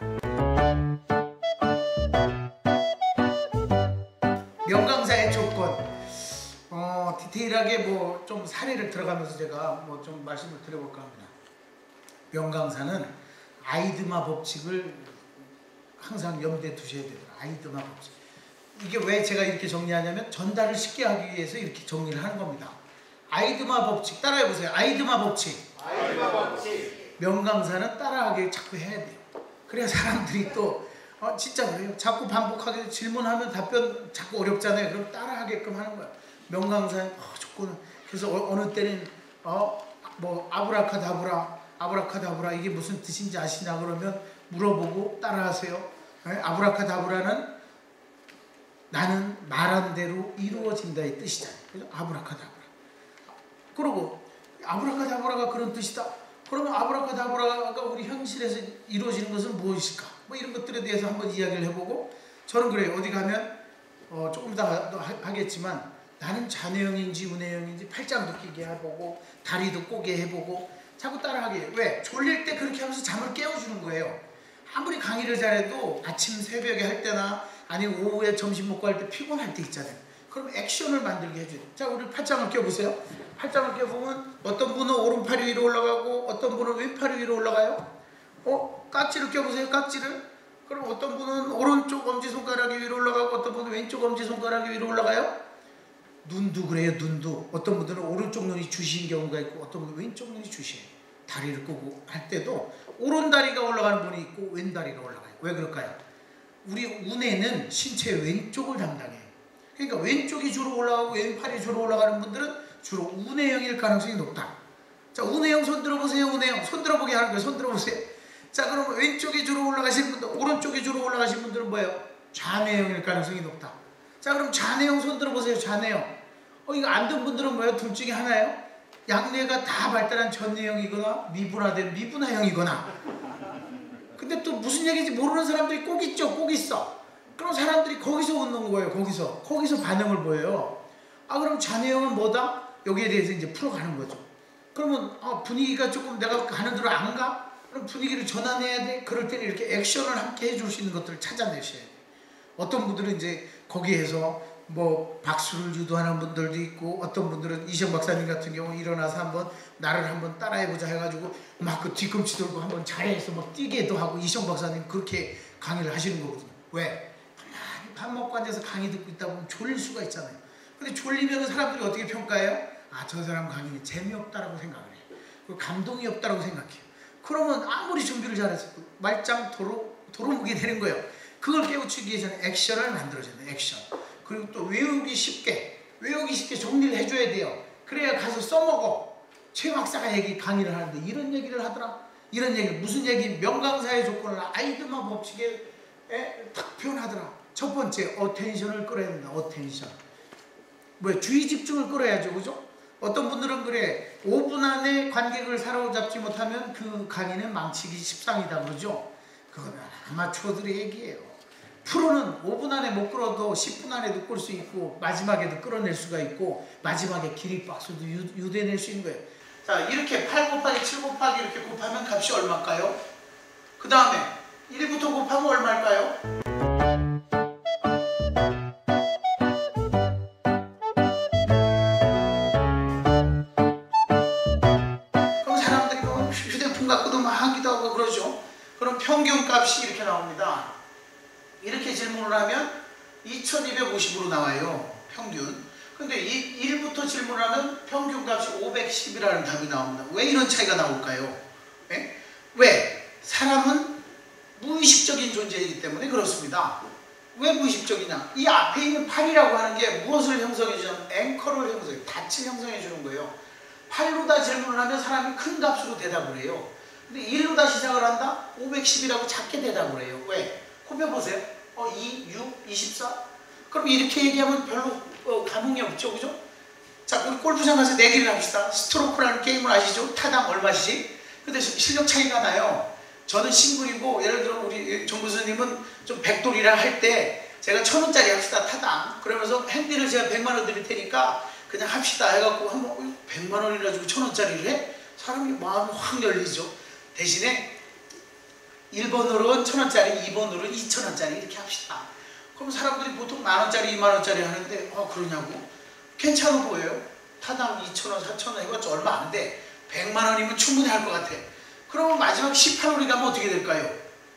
명강사의 조건, 디테일하게 뭐 좀 사례를 들어가면서 제가 뭐 좀 말씀을 드려볼까 합니다. 명강사는 아이드마 법칙을 항상 염두에 두셔야 돼요. 아이드마 법칙. 이게 왜 제가 이렇게 정리하냐면 전달을 쉽게 하기 위해서 이렇게 정리를 하는 겁니다. 아이드마 법칙 따라해 보세요. 아이드마 법칙. 아이드마 법칙. 명강사는 따라하게 자꾸 해야 돼요. 그래야 사람들이 또 진짜 그래요. 자꾸 반복하게 질문하면 답변 자꾸 어렵잖아요. 그럼 따라하게끔 하는 거야. 명강사는 조건은 그래서 어느 때는 뭐 아브라카다브라 이게 무슨 뜻인지 아시냐 그러면 물어보고 따라하세요. 아브라카다브라는 나는 말한 대로 이루어진다의 뜻이잖아요. 그래서 아브라카다브라. 그리고 아브라카다브라가 그런 뜻이다. 그러면 아브라카다브라가 우리 현실에서 이루어지는 것은 무엇일까? 뭐 이런 것들에 대해서 한번 이야기를 해보고, 저는 그래요. 어디 가면 조금 이따 하겠지만 나는 잔해형인지 운해형인지 팔짱도 끼게 해보고 다리도 꼬게 해보고 자꾸 따라하게. 왜? 졸릴 때 그렇게 하면서 잠을 깨워주는 거예요. 아무리 강의를 잘해도 아침 새벽에 할 때나 아니면 오후에 점심 먹고 할 때 피곤할 때 있잖아요. 그럼 액션을 만들게 해줘요. 자, 우리 팔짱을 껴보세요. 팔짱을 껴보면 어떤 분은 오른팔이 위로 올라가고 어떤 분은 왼팔이 위로 올라가요. 깍지를 껴보세요. 깍지를. 그럼 어떤 분은 오른쪽 엄지손가락이 위로 올라가고 어떤 분은 왼쪽 엄지손가락이 위로 올라가요. 눈도 그래요. 눈도. 어떤 분들은 오른쪽 눈이 주시인 경우가 있고 어떤 분은 왼쪽 눈이 주시해요. 다리를 끄고 할 때도 오른 다리가 올라가는 분이 있고 왼 다리가 올라가요. 왜 그럴까요? 우리 운에는 신체 왼쪽을 담당해요. 그러니까 왼쪽이 주로 올라가고 왼팔이 주로 올라가는 분들은 주로 운해형일 가능성이 높다. 자, 운해형 손 들어보세요. 운해형 손 들어보게 하는 거예요. 손 들어보세요. 자, 그럼 왼쪽이 주로 올라가시는 분들, 오른쪽이 주로 올라가시는 분들은 뭐예요? 좌뇌형일 가능성이 높다. 자, 그럼 좌뇌형 손 들어보세요. 좌뇌형. 이거 안 된 분들은 뭐예요? 둘 중에 하나예요. 양뇌가 다 발달한 전뇌형이거나 미분화된 미분화형이거나. 근데 또 무슨 얘기인지 모르는 사람들이 꼭 있죠. 꼭 있어. 그럼 사람들이 거기서 웃는 거예요. 거기서 반응을 보여요. 그럼 좌뇌형은 뭐다? 여기에 대해서 이제 풀어가는 거죠. 그러면 분위기가 조금 내가 가는 대로 안 가? 그럼 분위기를 전환해야 돼. 그럴 때는 이렇게 액션을 함께 해줄 수 있는 것들을 찾아내셔야 돼. 어떤 분들은 이제 거기에서 뭐 박수를 유도하는 분들도 있고, 어떤 분들은 이시영 박사님 같은 경우 일어나서 한번 나를 한번 따라해보자 해가지고 막 그 뒤꿈치 돌고 한번 자리에서 막 뛰게도 하고, 이시영 박사님 그렇게 강의를 하시는 거거든요. 왜? 가만히 밥 먹고 앉아서 강의 듣고 있다 보면 졸릴 수가 있잖아요. 근데 졸리면 사람들이 어떻게 평가해요? 저 사람 강의는 재미없다라고 생각을 해요. 그리고 감동이 없다라고 생각해요. 그러면 아무리 준비를 잘했어도 말짱 도루묵이 되는 거예요. 그걸 깨우치기 위해서는 액션을 만들어줘야 돼요. 액션. 그리고 또 외우기 쉽게 정리를 해줘야 돼요. 그래야 가서 써먹어. 최 박사가 강의를 하는데 이런 얘기를 하더라. 이런 얘기, 무슨 얘기? 명강사의 조건을 아이드마 법칙에 딱 표현하더라. 첫 번째, 어텐션을 끌어야 된다. 어텐션. 주의 집중을 끌어야죠. 그죠? 어떤 분들은 그래, 5분 안에 관객을 사로잡지 못하면 그 강의는 망치기 십상이다. 그러죠? 그건 아마추어들의 얘기예요. 프로는 5분 안에 못 끌어도 10분 안에도 끌 수 있고, 마지막에도 끌어낼 수가 있고, 마지막에 기립박수도 유대낼 수 있는 거예요. 자, 이렇게 8 곱하기 7 곱하기 이렇게 곱하면 값이 얼마일까요? 그 다음에 1부터 곱하면 얼마일까요? 그럼 사람들이 휴대폰 갖고도 막 하기도 하고 그러죠. 그럼 평균 값이 이렇게 나옵니다. 이렇게 질문을 하면 2250으로 나와요. 평균. 근데 1부터 질문을 하면 평균 값이 510이라는 답이 나옵니다. 왜 이런 차이가 나올까요? 왜? 사람은 무의식적인 존재이기 때문에 그렇습니다. 왜 무의식적이냐? 이 앞에 있는 8이라고 하는 게 무엇을 형성해 주냐면 앵커를 형성해, 닻을 형성해 주는 거예요. 8로다 질문을 하면 사람이 큰 값으로 대답을 해요. 근데 1로다 시작을 한다? 510이라고 작게 대답을 해요. 왜? 곱해보세요. 2, 6, 24. 그럼 이렇게 얘기하면 별로 감흥이 없죠. 그죠? 자, 우리 골프장 가서 내기를 합시다. 스트로크라는 게임을 아시죠? 타당 얼마씩? 근데 실력 차이가 나요. 저는 싱글이고, 예를 들어 우리 정 교수님은 좀 백돌이라 할 때 제가 1,000원짜리 합시다 타당. 그러면서 행비를 제가 100만 원 드릴 테니까 그냥 합시다 해갖고 한번 100만 원이라 가지고 1,000원짜리를 해? 사람이 마음이 확 열리죠. 대신에 1번으로는 1,000원짜리, 2번으로는 2,000원짜리 이렇게 합시다. 그럼 사람들이 보통 10,000원짜리, 20,000원짜리 하는데 그러냐고? 괜찮아 보여요. 타당 2,000원, 4,000원 해봤자 얼마 안 돼. 100만 원이면 충분히 할 것 같아. 그러면 마지막 18월이 가면 어떻게 될까요?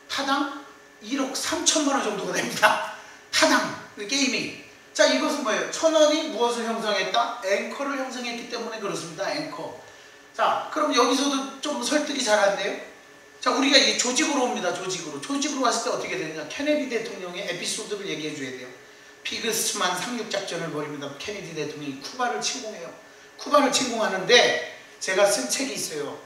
타당 1억 3천만 원 정도가 됩니다. 타당 게임이. 자, 이것은 뭐예요? 1,000원이 무엇을 형성했다? 앵커를 형성했기 때문에 그렇습니다. 앵커. 자, 그럼 여기서도 좀 설득이 잘 안 돼요? 자, 우리가 이게 조직으로 옵니다. 조직으로 왔을 때 어떻게 되느냐? 케네디 대통령의 에피소드를 얘기해 줘야 돼요. 피그스만 상륙작전을 벌입니다. 케네디 대통령이 쿠바를 침공해요. 쿠바를 침공하는데 제가 쓴 책이 있어요.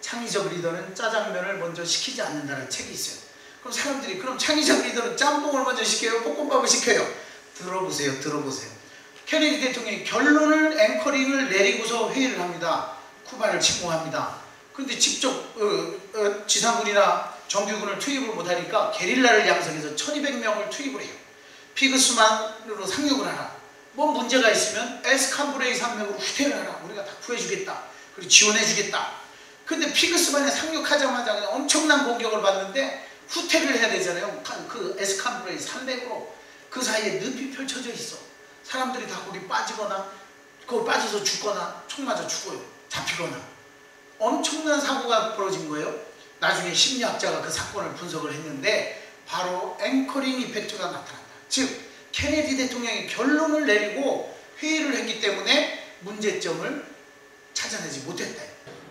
창의적 리더는 짜장면을 먼저 시키지 않는다는 책이 있어요. 그럼 사람들이 그럼 창의적 리더는 짬뽕을 먼저 시켜요? 볶음밥을 시켜요? 들어보세요. 케네디 대통령이 결론을 앵커링을 내리고서 회의를 합니다. 쿠바를 침공합니다. 근데 직접 지상군이나 정규군을 투입을 못하니까 게릴라를 양성해서 1,200명을 투입을 해요. 피그스만으로 상륙을 하라. 뭐 문제가 있으면 에스캄브레이 산맥으로 후퇴를 하라. 우리가 다 구해주겠다. 그리고 지원해주겠다. 근데 피그스만에 상륙하자마자 그냥 엄청난 공격을 받는데 후퇴를 해야 되잖아요. 그 에스캄브레이 산맥으로. 그 사이에 늪이 펼쳐져 있어. 사람들이 다 거기 빠지거나 거기 빠져서 죽거나 총 맞아 죽어요. 잡히거나. 엄청난 사고가 벌어진 거예요. 나중에 심리학자가 그 사건을 분석을 했는데 바로 앵커링 이펙트가 나타난다. 즉 케네디 대통령이 결론을 내리고 회의를 했기 때문에 문제점을 찾아내지 못했다.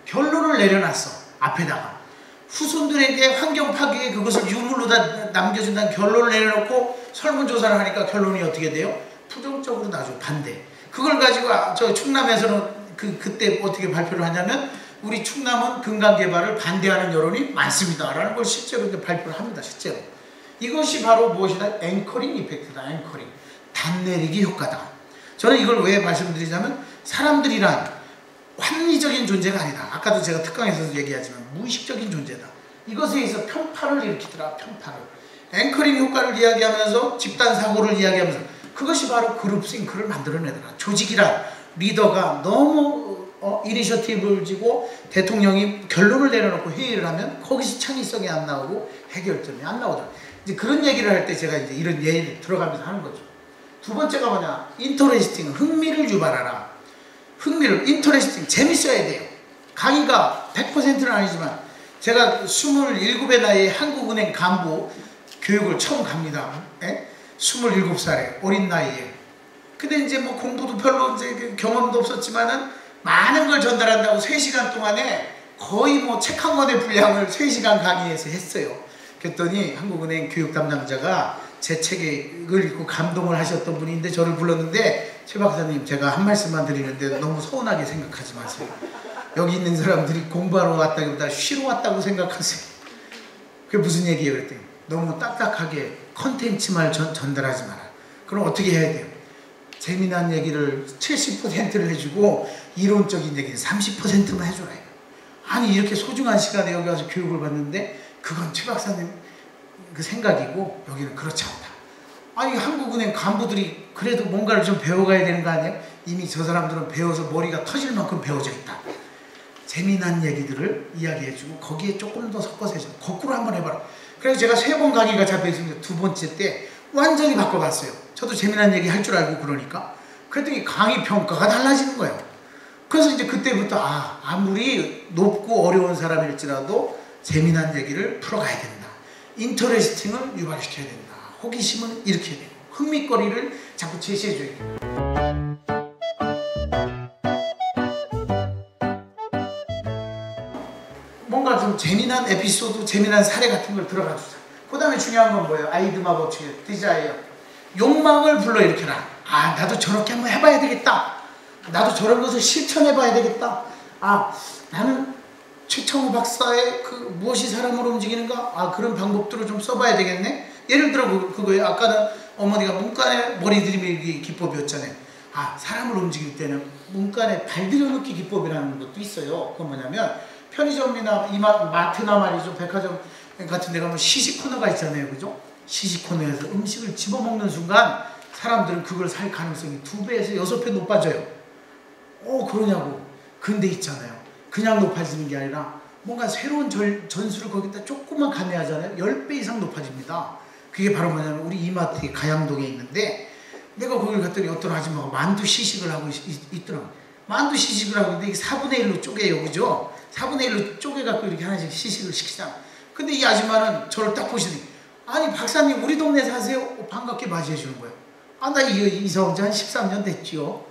결론을 내려놨어. 앞에다가. 후손들에게 환경 파괴에 그것을 유물로 다 남겨준다는 결론을 내려놓고 설문조사를 하니까 결론이 어떻게 돼요? 부정적으로 나죠. 반대. 그걸 가지고 저 충남에서는 그때 어떻게 발표를 하냐면 우리 충남은 금강개발을 반대하는 여론이 많습니다. 라는 걸 실제로 이제 발표를 합니다. 실제로. 이것이 바로 무엇이다? 앵커링 이펙트다. 앵커링. 단내리기 효과다. 저는 이걸 왜 말씀드리냐면 사람들이란 합리적인 존재가 아니다. 아까도 제가 특강에서도 얘기하지만 무의식적인 존재다. 이것에 의해서 편파를 일으키더라. 편파를. 앵커링 효과를 이야기하면서 집단 사고를 이야기하면서 그것이 바로 그룹 싱크를 만들어내더라. 조직이란 리더가 너무 이니셔티브를 지고 대통령이 결론을 내려놓고 회의를 하면 거기서 창의성이 안 나오고 해결점이 안 나오더라. 이제 그런 얘기를 할 때 제가 이제 이런 예를 들어가면서 하는 거죠. 두 번째가 뭐냐? 인터레스팅, 흥미를 유발하라. 흥미를, 인터레스팅, 재밌어야 돼요. 강의가 100%는 아니지만 제가 27의 나이에 한국은행 간부 교육을 처음 갑니다. 27살에 어린 나이에. 근데 이제 뭐 공부도 별로 이제 경험도 없었지만은 많은 걸 전달한다고 3시간 동안에 거의 뭐 책 한 권의 분량을 3시간 강의해서 했어요. 그랬더니 한국은행 교육 담당자가 제 책을 읽고 감동을 하셨던 분인데 저를 불렀는데 최 박사님 제가 한 말씀만 드리는데 너무 서운하게 생각하지 마세요. 여기 있는 사람들이 공부하러 왔다기보다 쉬러 왔다고 생각하세요. 그게 무슨 얘기예요? 그랬더니 너무 딱딱하게 컨텐츠만 전달하지 마라. 그럼 어떻게 해야 돼요? 재미난 얘기를 70%를 해주고 이론적인 얘기는 30%만 해줘라. 아니 이렇게 소중한 시간에 여기 와서 교육을 받는데 그건 최 박사님 그 생각이고 여기는 그렇지 않다. 아니 한국은행 간부들이 그래도 뭔가를 좀 배워가야 되는 거 아니에요? 이미 저 사람들은 배워서 머리가 터질 만큼 배워져 있다. 재미난 얘기들을 이야기해주고 거기에 조금 더 섞어서 해줘. 거꾸로 한번 해봐라. 그래서 제가 3번 강의가 잡혀있습니다. 2번째 때 완전히 바꿔봤어요. 저도 재미난 얘기 할 줄 알고 그러니까. 그랬더니 강의 평가가 달라지는 거예요. 그래서 이제 그때부터 아무리 높고 어려운 사람일지라도 재미난 얘기를 풀어가야 된다. 인터레스팅을 유발시켜야 된다. 호기심을 일으켜야 되고 흥미거리를 자꾸 제시해줘야 된다. 뭔가 좀 재미난 에피소드, 재미난 사례 같은 걸 들어가 주자. 그 다음에 중요한 건 뭐예요? 아이드마 버추의 디자이어. 욕망을 불러일으켜라. 나도 저렇게 한번 해봐야 되겠다. 나도 저런 것을 실천해봐야 되겠다. 나는 최창호 박사의 그 무엇이 사람을 움직이는가? 그런 방법들을 좀 써봐야 되겠네? 예를 들어 그거예요. 아까는 어머니가 문간에 머리 들이밀기 기법이었잖아요. 사람을 움직일 때는 문간에 발 들여놓기 기법이라는 것도 있어요. 그건 뭐냐면 편의점이나 마트나 말이죠. 백화점 같은 데 가면 시식 코너가 있잖아요. 그죠? 시식코너에서 음식을 집어먹는 순간 사람들은 그걸 살 가능성이 2배에서 6배 높아져요. 그러냐고. 근데 있잖아요. 그냥 높아지는 게 아니라 뭔가 새로운 전술을 거기다 조금만 가미하잖아요. 10배 이상 높아집니다. 그게 바로 뭐냐면 우리 이마트에 가양동에 있는데 내가 거기를 갔더니 어떤 아줌마가 만두 시식을 하고 있더라고요. 만두 시식을 하고 있는데 이게 4분의 1로 쪼개요. 그죠? 4분의 1로 쪼개갖고 이렇게 하나씩 시식을 시키잖아. 근데 이 아줌마는 저를 딱 보시더니 아니 박사님 우리 동네 사세요? 반갑게 맞이해 주는 거예요. 나 이사 온 지 한 13년 됐지요.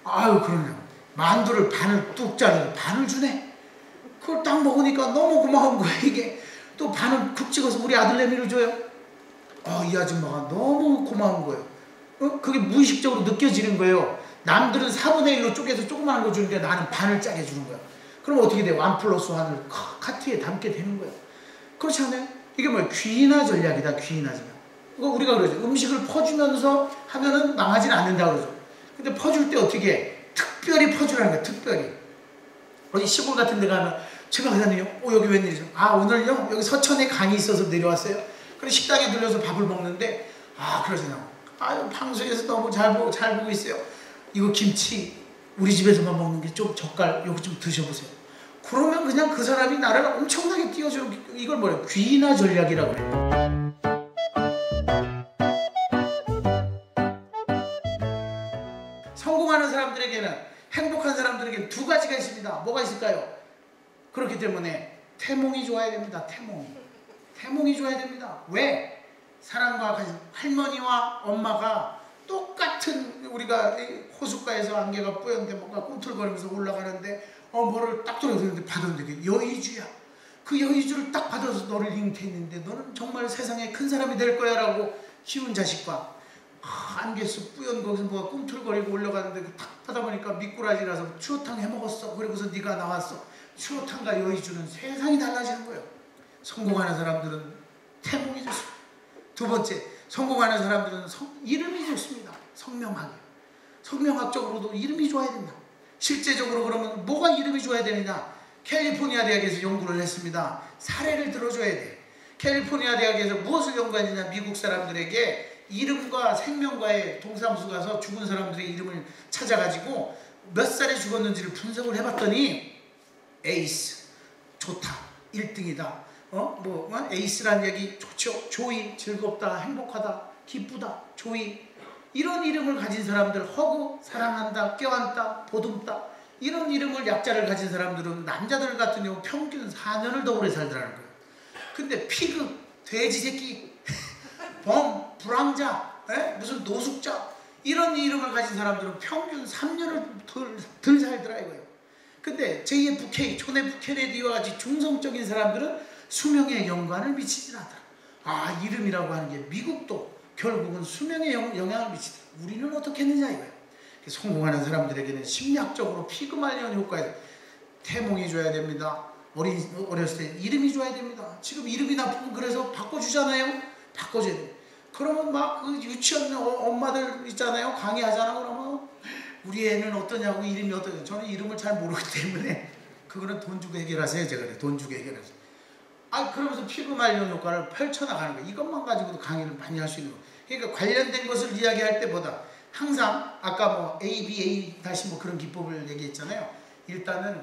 아유 그러냐. 만두를 반을 뚝 자르고 반을 주네. 그걸 딱 먹으니까 너무 고마운 거야 이게. 또 반은 쿡 찍어서 우리 아들내미를 줘요. 이 아줌마가 너무 고마운 거예요. 그게 무의식적으로 느껴지는 거예요. 남들은 4분의 1로 쪼개서 조그마한 거 주는데 나는 반을 짜게 주는 거야. 그럼 어떻게 돼? 1+1을 카트에 담게 되는 거예요. 그렇지 않아요? 이게 뭐야? 귀인화 전략이다. 귀인화 전략. 이거 우리가 그러죠. 음식을 퍼주면서 하면은 망하지는 않는다 그러죠. 근데 퍼줄 때 어떻게 해? 특별히 퍼주라는 거야. 특별히. 어디 시골 같은 데 가면 최 박사님요? 여기 웬일이죠? 오늘요? 여기 서천에 강이 있어서 내려왔어요. 그래 식당에 들려서 밥을 먹는데 그러잖아요. 방송에서 너무 잘 보고 있어요. 이거 김치 우리 집에서만 먹는 게 좀 젓갈 요거 좀 드셔보세요. 그러면 그냥 그 사람이 나를 엄청나게 띄워주는 이걸 뭐래요? 귀인화 전략이라고 그래요. 성공하는 사람들에게는 행복한 사람들에게는 2가지가 있습니다. 뭐가 있을까요? 그렇기 때문에 태몽이 좋아야 됩니다. 태몽이 좋아야 됩니다. 왜? 사랑과 할머니와 엄마가 똑같은 우리가 호숫가에서 안개가 뿌연데 뭔가 꿈틀거리면서 올라가는데 뭐를 딱 떨어지는데 받았는데 그게 여의주야. 그 여의주를 딱 받아서 너를 잉태했는데 너는 정말 세상에 큰 사람이 될 거야 라고 키운 자식과 안개수 뿌연 거기서 뭐가 꿈틀거리고 올라가는데 딱 받아보니까 미꾸라지라서 추어탕 해먹었어. 그리고서 네가 나왔어. 추어탕과 여의주는 세상이 달라지는 거예요. 성공하는 사람들은 태몽이 좋습니다. 2번째, 성공하는 사람들은 이름이 좋습니다. 성명학적으로도 이름이 좋아야 된다. 실제적으로 그러면 뭐가 이름이 좋아야 되느냐? 캘리포니아 대학에서 연구를 했습니다. 사례를 들어줘야 돼. 캘리포니아 대학에서 무엇을 연구했느냐? 미국 사람들에게 이름과 생명과의 동사무소 가서 죽은 사람들의 이름을 찾아가지고 몇 살에 죽었는지를 분석을 해봤더니 에이스, 좋다, 1등이다. 에이스란 얘기 좋죠. 조이, 즐겁다, 행복하다, 기쁘다, 조이. 이런 이름을 가진 사람들, 허구, 사랑한다, 껴안다, 보듬다. 이런 이름을 약자를 가진 사람들은 남자들 같은 경우 평균 4년을 더 오래 살더라는 거예요. 근데 피그, 돼지 새끼, 범, 불황자, 무슨 노숙자 이런 이름을 가진 사람들은 평균 3년을 덜 살더라 이거예요. 근데 JFK, 존 F 케네디와 같이 중성적인 사람들은 수명에 연관을 미치질 않더라. 이름이라고 하는 게 미국도 결국은 수명에 영향을 미치더라. 우리는 어떻게 했느냐 이거예요. 성공하는 사람들에게는 심리학적으로 피그말리온 효과에서 태몽이 줘야 됩니다. 어렸을 때 이름이 줘야 됩니다. 지금 이름이 나쁘면 그래서 바꿔주잖아요. 바꿔줘야 돼요. 그러면 막 그 유치원 엄마들 있잖아요. 강의하잖아. 그러면 우리 애는 어떠냐고 이름이 어떠냐고. 저는 이름을 잘 모르기 때문에 그거는 돈 주고 해결하세요. 제가 그래. 돈 주고 해결하세요. 그러면서 피그말리온 효과를 펼쳐나가는 거예요. 이것만 가지고도 강의를 많이 할 수 있는 거예요. 그러니까 관련된 것을 이야기할 때보다 항상 아까 A, B, A 그런 기법을 얘기했잖아요. 일단은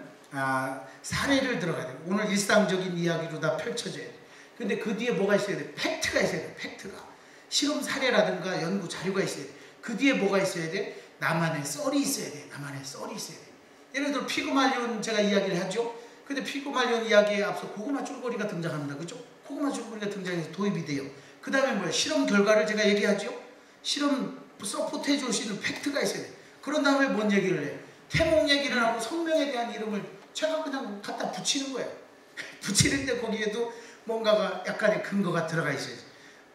사례를 들어가야 돼요. 오늘 일상적인 이야기로 다 펼쳐져야 돼요. 근데 그 뒤에 뭐가 있어야 돼요? 팩트가 있어야 돼요. 팩트가. 실험 사례라든가 연구 자료가 있어야 돼요. 그 뒤에 뭐가 있어야 돼요? 나만의 썰이 있어야 돼요. 예를 들어 피그말리온 제가 이야기를 하죠. 근데 피그말리온 이야기에 앞서 고구마 줄거리가 등장합니다. 그죠? 고구마 줄거리가 등장해서 도입이 돼요. 그 다음에 뭐야? 실험 결과를 제가 얘기하죠. 실험 서포트 해줄 수 있는 팩트가 있어야 돼요. 그런 다음에 뭔 얘기를 해요? 태몽 얘기를 하고 성명에 대한 이름을 제가 그냥 갖다 붙이는 거예요. 붙이는데 거기에도 뭔가가 약간의 근거가 들어가 있어야지.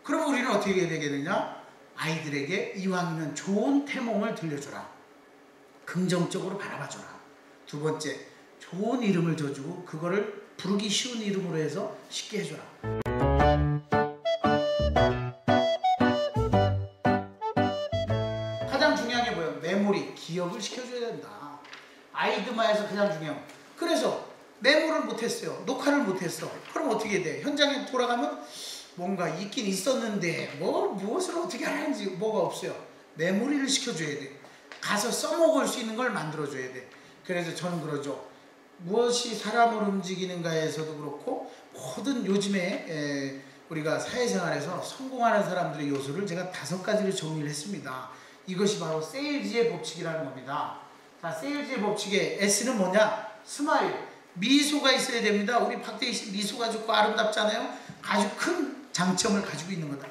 그럼 우리는 어떻게 해야 되겠느냐? 아이들에게 이왕이면 좋은 태몽을 들려줘라. 긍정적으로 바라봐줘라. 2번째, 좋은 이름을 줘주고 그거를 부르기 쉬운 이름으로 해서 쉽게 해줘라. 가장 중요한 게 뭐예요? 메모리, 기억을 시켜줘야 된다. 아이드마에서 가장 중요한. 그래서 메모를 못했어요. 녹화를 못했어. 그럼 어떻게 돼? 현장에 돌아가면 뭔가 있긴 있었는데 무엇을 어떻게 하는지 뭐가 없어요. 메모리를 시켜줘야 돼. 가서 써먹을 수 있는 걸 만들어줘야 돼. 그래서 저는 그러죠. 무엇이 사람을 움직이는가에서도 그렇고 모든 요즘에 우리가 사회생활에서 성공하는 사람들의 요소를 제가 5가지를 정리를 했습니다. 이것이 바로 세일즈의 법칙이라는 겁니다. 자, 세일즈의 법칙의 S는 뭐냐? 스마일, 미소가 있어야 됩니다. 우리 박대희 씨 미소가 좋고 아름답잖아요. 아주 큰 장점을 가지고 있는 거다.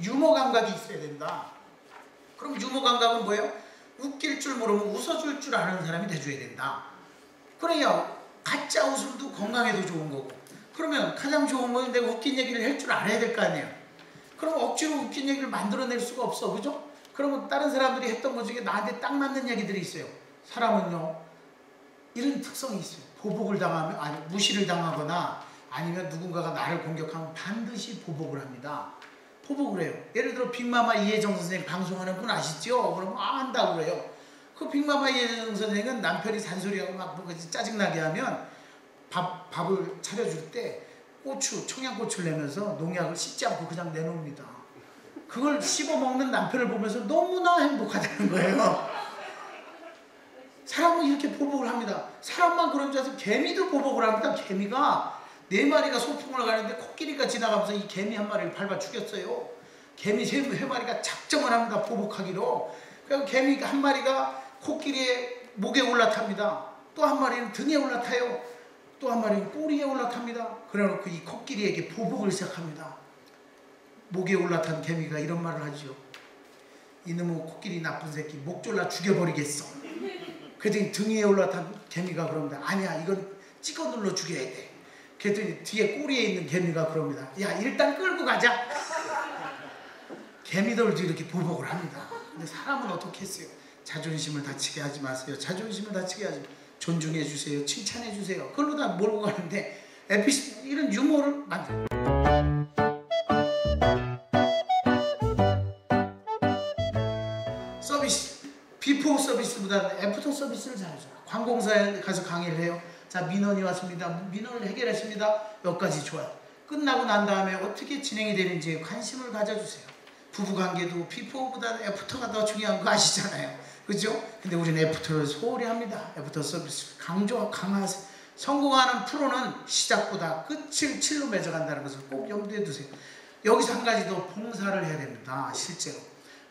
유머 감각이 있어야 된다. 그럼 유머 감각은 뭐예요? 웃길 줄 모르면 웃어줄 줄 아는 사람이 돼줘야 된다. 그래야 가짜 웃음도 건강에도 좋은 거고. 그러면 가장 좋은 건 내가 웃긴 얘기를 할 줄 알아야 될 거 아니에요. 그럼 억지로 웃긴 얘기를 만들어낼 수가 없어. 그죠? 그러면 다른 사람들이 했던 것 중에 나한테 딱 맞는 얘기들이 있어요. 사람은요 이런 특성이 있어요. 보복을 당하면, 아니 무시를 당하거나 아니면 누군가가 나를 공격하면 반드시 보복을 합니다. 보복을 해요. 예를 들어 빅마마 이혜정 선생님 방송하는 분 아시죠? 그럼 안다고 그래요. 그 빅마마 이혜정 선생님은 남편이 잔소리하고 막 짜증나게 하면 밥을 차려줄 때 고추, 청양고추를 내면서 농약을 씻지 않고 그냥 내놓습니다. 그걸 씹어먹는 남편을 보면서 너무나 행복하다는 거예요. 사람은 이렇게 보복을 합니다. 사람만 그런 줄 알아서 개미도 보복을 합니다. 개미가 4마리가 소풍을 가는데 코끼리가 지나가면서 이 개미 한 마리를 밟아 죽였어요. 개미 3마리가 작정을 합니다. 보복하기로. 그리고 개미 한 마리가 코끼리의 목에 올라탑니다. 또 한 마리는 등에 올라타요. 또 한 마리는 꼬리에 올라탑니다. 그래놓고 이 코끼리에게 보복을 시작합니다. 목에 올라탄 개미가 이런 말을 하죠. 이놈의 코끼리 나쁜 새끼 목 졸라 죽여버리겠어. 그랬더니 등 위에 올라탄 개미가 그럽니다. 아니야, 이건 찍어 눌러 죽여야 돼. 그랬더니 뒤에 꼬리에 있는 개미가 그럽니다. 야, 일단 끌고 가자. 개미들도 이렇게 보복을 합니다. 근데 사람은 어떻게 했어요? 자존심을 다치게 하지 마세요. 자존심을 다치게 하지 마세요. 존중해 주세요. 칭찬해 주세요. 그걸로 다 몰고 가는데 이런 유머를 만들어요. 서비스, 비포 서비스보다는 애프터 서비스를 잘하죠. 관공서에 가서 강의를 해요. 자, 민원이 왔습니다. 민원을 해결했습니다. 여기까지 좋아요. 끝나고 난 다음에 어떻게 진행이 되는지에 관심을 가져주세요. 부부관계도 비포보다는 애프터가 더 중요한 거 아시잖아요. 그죠? 근데 우리는 애프터를 소홀히 합니다. 애프터 서비스 강화하세요. 성공하는 프로는 시작보다 끝을 칠로 맺어간다는 것을 꼭 염두에 두세요. 여기서 한 가지 더, 봉사를 해야 됩니다. 실제로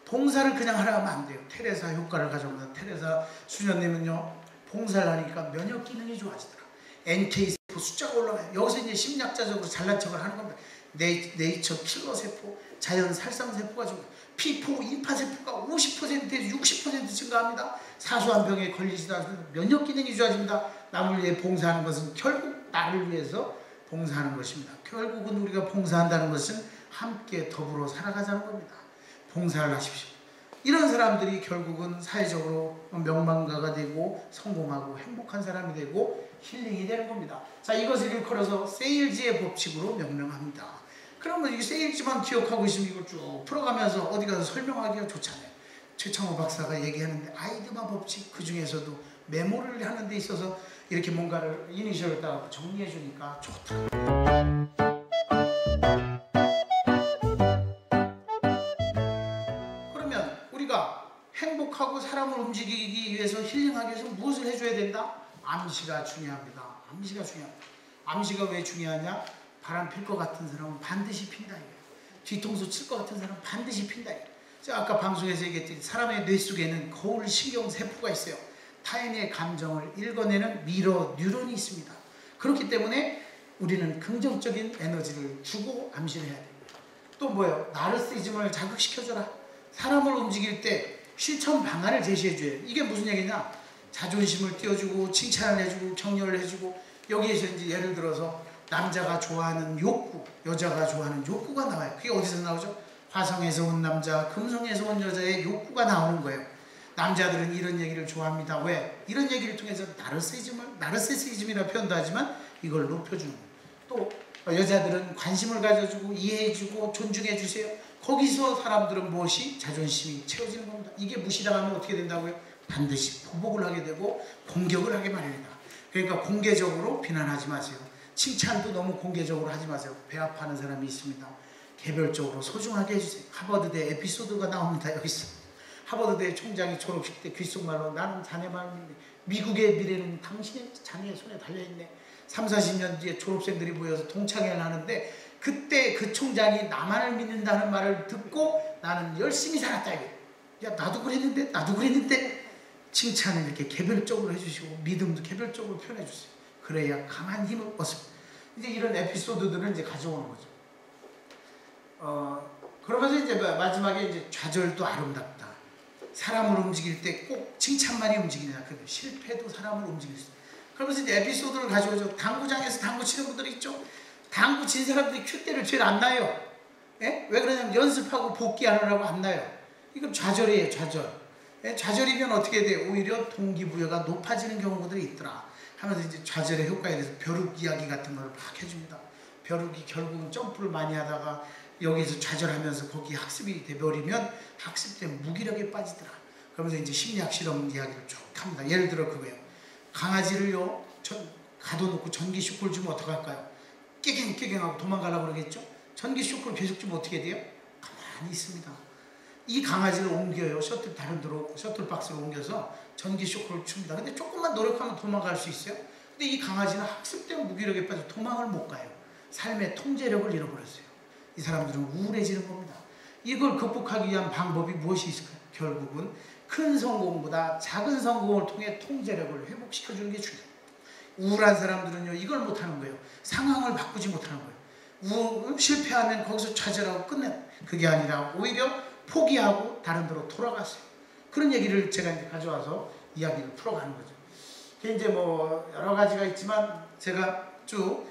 봉사를 그냥 하면 안 돼요. 테레사 효과를 가져옵니다. 테레사 수녀님은요 봉사를 하니까 면역 기능이 좋아지더라. NK세포 숫자가 올라가요. 여기서 이제 심리학자적으로 잘난 척을 하는 겁니다. 네이처 킬러 세포, 자연 살상 세포가 좀, P4 인파 세포가 50%에서 60% 증가합니다. 사소한 병에 걸리지도 않습니다. 면역 기능이 좋아집니다. 남을 위해 봉사하는 것은 결국 나를 위해서 봉사하는 것입니다. 결국은 우리가 봉사한다는 것은 함께 더불어 살아가자는 겁니다. 봉사를 하십시오. 이런 사람들이 결국은 사회적으로 명망가가 되고 성공하고 행복한 사람이 되고 힐링이 되는 겁니다. 자, 이것을 일컬어서 세일즈의 법칙으로 명명합니다. 그러면 이 세일즈만 기억하고 있으면 이걸 쭉 풀어가면서 어디 가서 설명하기가 좋잖아요. 최창호 박사가 얘기하는데 아이드마 법칙, 그 중에서도 메모를 하는 데 있어서 이렇게 뭔가를 이니셜을 따라 정리해 주니까 좋다. 그러면 우리가 행복하고 사람을 움직이기 위해서, 힐링하기 위해서 무엇을 해줘야 된다? 암시가 중요합니다. 암시가 중요합니다. 암시가 왜 중요하냐? 바람 필 것 같은 사람은 반드시 핀다 이거예요. 뒤통수 칠 것 같은 사람은 반드시 핀다 이거예요. 제가 아까 방송에서 얘기했더니 사람의 뇌 속에는 거울 신경 세포가 있어요. 타인의 감정을 읽어내는 미러 뉴런이 있습니다. 그렇기 때문에 우리는 긍정적인 에너지를 주고 암시를 해야 됩니다. 또 뭐예요? 나르시즘을 자극시켜줘라. 사람을 움직일 때 실천 방안을 제시해줘요. 이게 무슨 얘기냐? 자존심을 띄워주고 칭찬을 해주고 격려를 해주고, 여기에서 이제 예를 들어서 남자가 좋아하는 욕구, 여자가 좋아하는 욕구가 나와요. 그게 어디서 나오죠? 화성에서 온 남자, 금성에서 온 여자의 욕구가 나오는 거예요. 남자들은 이런 얘기를 좋아합니다. 왜? 이런 얘기를 통해서 나르시즘이라 표현도 하지만 이걸 높여주는 거예요. 또 여자들은 관심을 가져주고 이해해주고 존중해주세요. 거기서 사람들은 무엇이? 자존심이 채워지는 겁니다. 이게 무시당하면 어떻게 된다고요? 반드시 보복을 하게 되고 공격을 하게 마련이다. 그러니까 공개적으로 비난하지 마세요. 칭찬도 너무 공개적으로 하지 마세요. 배 아파하는 사람이 있습니다. 개별적으로 소중하게 해주세요. 하버드대 에피소드가 나옵니다. 여기서 하버드대 총장이 졸업식 때 귓속말로 나는 자네 말인데 미국의 미래는 당신의 자네의 손에 달려있네. 3, 40년 뒤에 졸업생들이 모여서 동창회를 하는데 그때 그 총장이 나만을 믿는다는 말을 듣고 나는 열심히 살았다. 야 나도 그랬는데 칭찬을 이렇게 개별적으로 해주시고 믿음도 개별적으로 표현해 주세요. 그래야 강한 힘을 얻습니다. 이제 이런 에피소드들을 이제 가져오는 거죠. 그러면서 이제 마지막에 이제 좌절도 아름답다. 사람을 움직일 때 꼭 칭찬만이 움직이냐. 그 실패도 사람을 움직일 수 있어요. 그러면서 이제 에피소드를 가져오죠. 당구장에서 당구 치는 분들 있죠. 당구 친 사람들이 큐대를 제일 안 나요. 예? 왜 그러냐면 연습하고 복귀하느라고 안 나요. 이건 좌절이에요. 좌절. 예? 좌절이면 어떻게 돼요? 오히려 동기부여가 높아지는 경우들이 있더라 하면서 이제 좌절의 효과에 대해서 벼룩 이야기 같은 걸 막 해줍니다. 벼룩이 결국은 점프를 많이 하다가 여기서 좌절하면서 거기 학습이 돼버리면 학습 때 무기력에 빠지더라. 그러면서 이제 심리학 실험 이야기를 쭉 합니다. 예를 들어 그거예요. 강아지를요 가둬놓고 전기 쇼크를 주면 어떡할까요? 깨갱깨갱하고 도망가려고 그러겠죠? 전기 쇼크를 계속 주면 어떻게 돼요? 가만히 있습니다. 이 강아지를 옮겨요. 다른 데로 셔틀박스로 옮겨서 전기 쇼크를 줍니다. 근데 조금만 노력하면 도망갈 수 있어요. 근데 이 강아지는 학습 때문에 무기력에 빠져 도망을 못 가요. 삶의 통제력을 잃어버렸어요. 이 사람들은 우울해지는 겁니다. 이걸 극복하기 위한 방법이 무엇이 있을까요? 결국은 큰 성공보다 작은 성공을 통해 통제력을 회복시켜주는 게 중요해요. 우울한 사람들은요 이걸 못하는 거예요. 상황을 바꾸지 못하는 거예요. 실패하면 거기서 좌절하고 끝내. 그게 아니라 오히려 포기하고 다른 데로 돌아갔어요. 그런 얘기를 제가 이제 가져와서 이야기를 풀어가는 거죠. 이제 뭐 여러 가지가 있지만 제가 쭉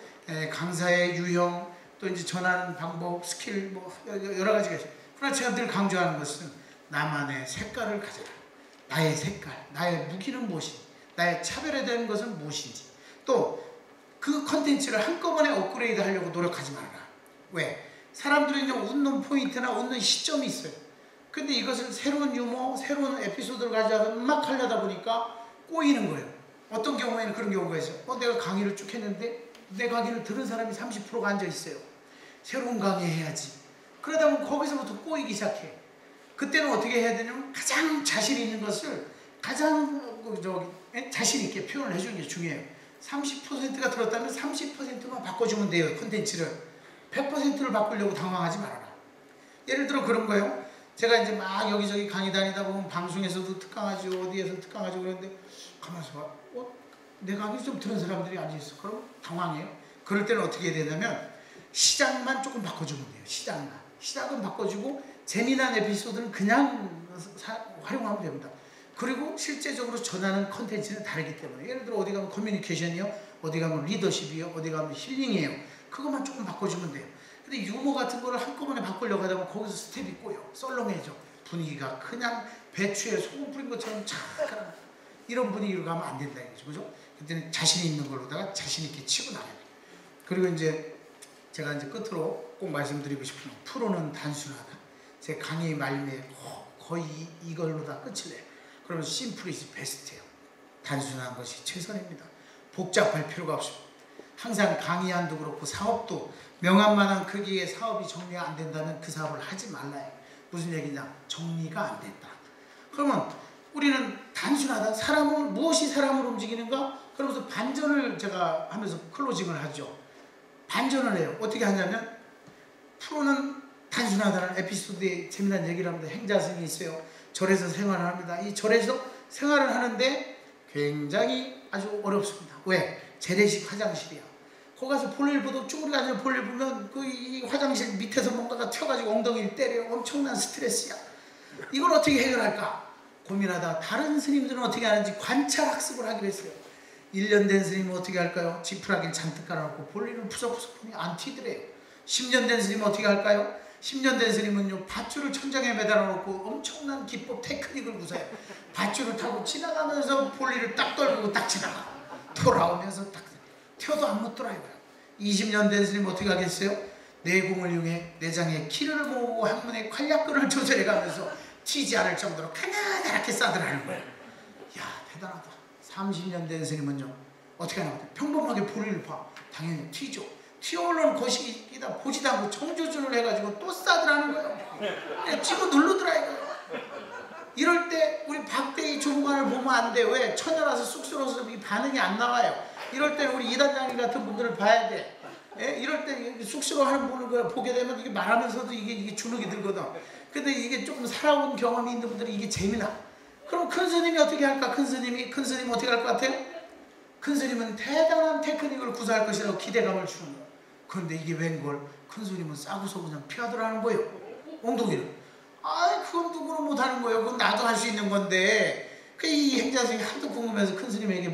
강사의 유형 또 이제 전하는 방법, 스킬 뭐 여러 가지가 있어요. 그러나 제가 늘 강조하는 것은 나만의 색깔을 가져라. 나의 색깔, 나의 무기는 무엇인지, 나의 차별화되는 것은 무엇인지, 또 그 컨텐츠를 한꺼번에 업그레이드 하려고 노력하지 말아라. 왜? 사람들은 웃는 포인트나 웃는 시점이 있어요. 근데 이것을 새로운 유머, 새로운 에피소드를 가져와서 막 하려다 보니까 꼬이는 거예요. 어떤 경우에는 그런 경우가 있어요. 내가 강의를 쭉 했는데 내 강의를 들은 사람이 30%가 앉아 있어요. 새로운 강의 해야지. 그러다 보면 거기서부터 꼬이기 시작해. 그때는 어떻게 해야 되냐면 가장 자신 있는 것을 가장 자신 있게 표현을 해주는 게 중요해요. 30%가 들었다면 30%만 바꿔주면 돼요. 콘텐츠를 100%를 바꾸려고 당황하지 말아라. 예를 들어 그런 거예요. 제가 이제 막 여기저기 강의 다니다 보면 방송에서도 특강하죠, 어디에서 특강하죠. 그런데 가만있어 봐. 내 강의 좀 들은 사람들이 앉아있어. 그럼 당황해요. 그럴 때는 어떻게 해야 되냐면 시작만 조금 바꿔주면 돼요. 시작은 바꿔주고 재미난 에피소드는 그냥 활용하면 됩니다. 그리고 실제적으로 전하는 컨텐츠는 다르기 때문에 예를 들어 어디 가면 커뮤니케이션이요, 어디 가면 리더십이요, 어디 가면 힐링이에요. 그것만 조금 바꿔주면 돼요. 근데 유머 같은 거를 한꺼번에 바꾸려고 하다 보면 거기서 스텝이 꼬여. 썰렁해져. 분위기가 그냥 배추에 소금 뿌린 것처럼 착 이런 분위기로 가면 안 된다 이거죠. 그죠? 그때는 자신 있는 걸로다가 자신 있게 치고 나가야 돼요. 그리고 이제 제가 이제 끝으로 꼭 말씀드리고 싶은 건 프로는 단순하다. 제 강의 말미에 거의 이걸로 다 끝을 내요. 그러면 심플 이즈 베스트예요. 단순한 것이 최선입니다. 복잡할 필요가 없습니다. 항상 강의안도 그렇고 사업도 명함만한 크기의 사업이 정리가 안 된다면 그 사업을 하지 말라요. 무슨 얘기냐? 정리가 안 된다. 그러면 우리는 단순하다. 무엇이 사람을 움직이는가? 그러면서 반전을 제가 하면서 클로징을 하죠. 반전을 해요. 어떻게 하냐면 프로는 단순하다는 에피소드에 재미난 얘기를 합니다. 행자승이 있어요. 절에서 생활을 합니다. 이 절에서 생활을 하는데 굉장히 아주 어렵습니다. 왜? 재래식 화장실이야. 거기 가서 볼일 보도 쭈그리 앉아 볼일 보면 이 화장실 밑에서 뭔가가 튀어가지고 엉덩이를 때려요. 엄청난 스트레스야. 이걸 어떻게 해결할까? 고민하다 다른 스님들은 어떻게 하는지 관찰 학습을 하기로 했어요. 1년 된 스님은 어떻게 할까요? 지푸라기를 잔뜩 깔아놓고 볼일을 푸석푸석 하면 안 튀더래요. 10년 된 스님은 어떻게 할까요? 10년 된 스님은요, 밧줄을 천장에 매달아놓고 엄청난 기법 테크닉을 구사해요. 밧줄을 타고 지나가면서 볼일을 딱 떨고 딱 지나가. 돌아오면서 딱 튀어도 안 묻더라고요. 20년 된 스님 어떻게 하겠어요? 내공을 이용해 내장에 키를 모으고 항문에 관략근을 조절해가면서 튀지 않을 정도로 가난하게 싸들하는 거예요. 이야, 대단하다. 30년 된 스님은요, 어떻게 하냐면 평범하게 볼일을 봐. 당연히 튀죠. 튀어올라오는 거시기다 보지도 않고 청조준을 해가지고 또 싸더라는 거예요. 그냥 찍어 누르더라 이거예요. 이럴 때 우리 박대희 주무관을 보면 안 돼. 왜? 처녀라서 쑥스러워서 이 반응이 안 나와요. 이럴 때 우리 이단장님 같은 분들을 봐야 돼. 예? 이럴 때 쑥스러워하는 분을 보게 되면 이게 말하면서도 이게 주눅이 들거든. 근데 이게 조금 살아온 경험이 있는 분들은 이게 재미나. 그럼 큰 스님이 어떻게 할까? 큰 스님이 어떻게 할 것 같아요? 큰 스님은 대단한 테크닉을 구사할 것이라고 기대감을 주는 거예요. 그런데 이게 웬걸? 큰 스님은 싸고서 그냥 피하더라는 거예요. 엉덩이를. 아, 그건 누구는 못하는 거예요. 그건 나도 할 수 있는 건데. 이 행자스님이 하도 궁금해서 큰 스님에게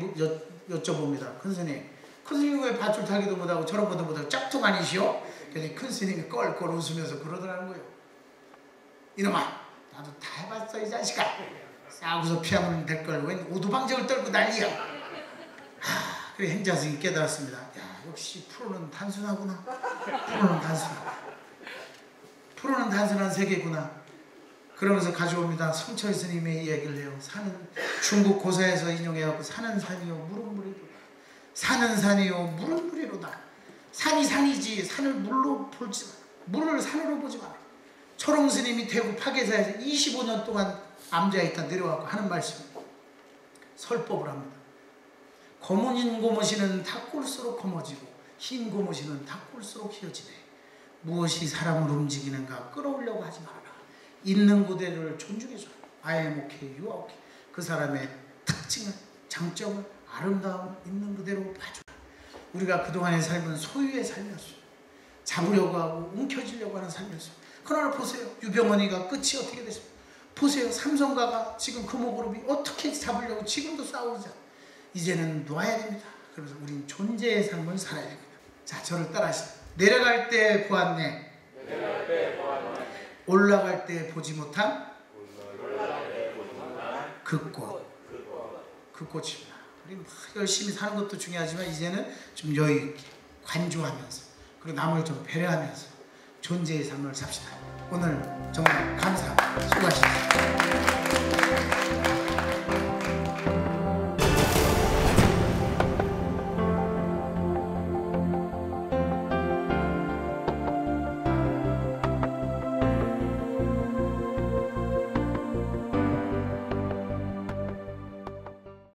여쭤봅니다. 큰 스님 왜 밧줄 타기도 못하고 저런 것도 못하고 짝퉁 아니시오? 그래서 큰 스님이 껄껄 웃으면서 그러더라는 거예요. 이놈아, 나도 다 해봤어 이 자식아. 싸고서 피하면 될 걸 웬 오두방정을 떨고 난리야. 그래 행자스님이 깨달았습니다. 야, 역시 프로는 단순하구나. 프로는 단순한 세계구나. 그러면서 가져옵니다. 성철 스님의 이야기를 해요. 중국 고사에서 인용해갖고 사는 산이요 물은 물이로다. 사는 산이요 물은 물이로다. 산이 산이지 산을 물로 보지 마. 물을 산으로 보지 마. 초롱 스님이 대구 파계사에서 25년 동안 암자있다 내려와서 하는 말씀입니다. 설법을 합니다. 검은 고무신은 탁골수록 검어지고 흰 고무신은 탁골수록 휘어지네. 무엇이 사람을 움직이는가 끌어오려고 하지 말아라. 있는 그대로를 존중해줘라. 아예목해 유아옥해. 그 사람의 특징을 장점을 아름다움을 있는 그대로 봐줘라. 우리가 그동안의 삶은 소유의 삶이었어요. 잡으려고 하고 움켜쥐려고 하는 삶이었어요. 그러나 보세요. 유병헌이가 끝이 어떻게 됐습니까? 보세요. 삼성가가 지금 금호그룹이 어떻게 잡으려고 지금도 싸우잖아요. 이제는 놔야 됩니다. 그래서 우린 존재의 삶을 살아야 됩니다. 자, 저를 따라하시죠. 내려갈 때 보았네. 올라갈 때 보지 못한 그 꽃입니다. 우리 막 열심히 사는 것도 중요하지만 이제는 좀 여유 있게 관조하면서 그리고 남을 좀 배려하면서 존재의 삶을 삽시다. 오늘 정말 감사합니다. 수고하셨습니다.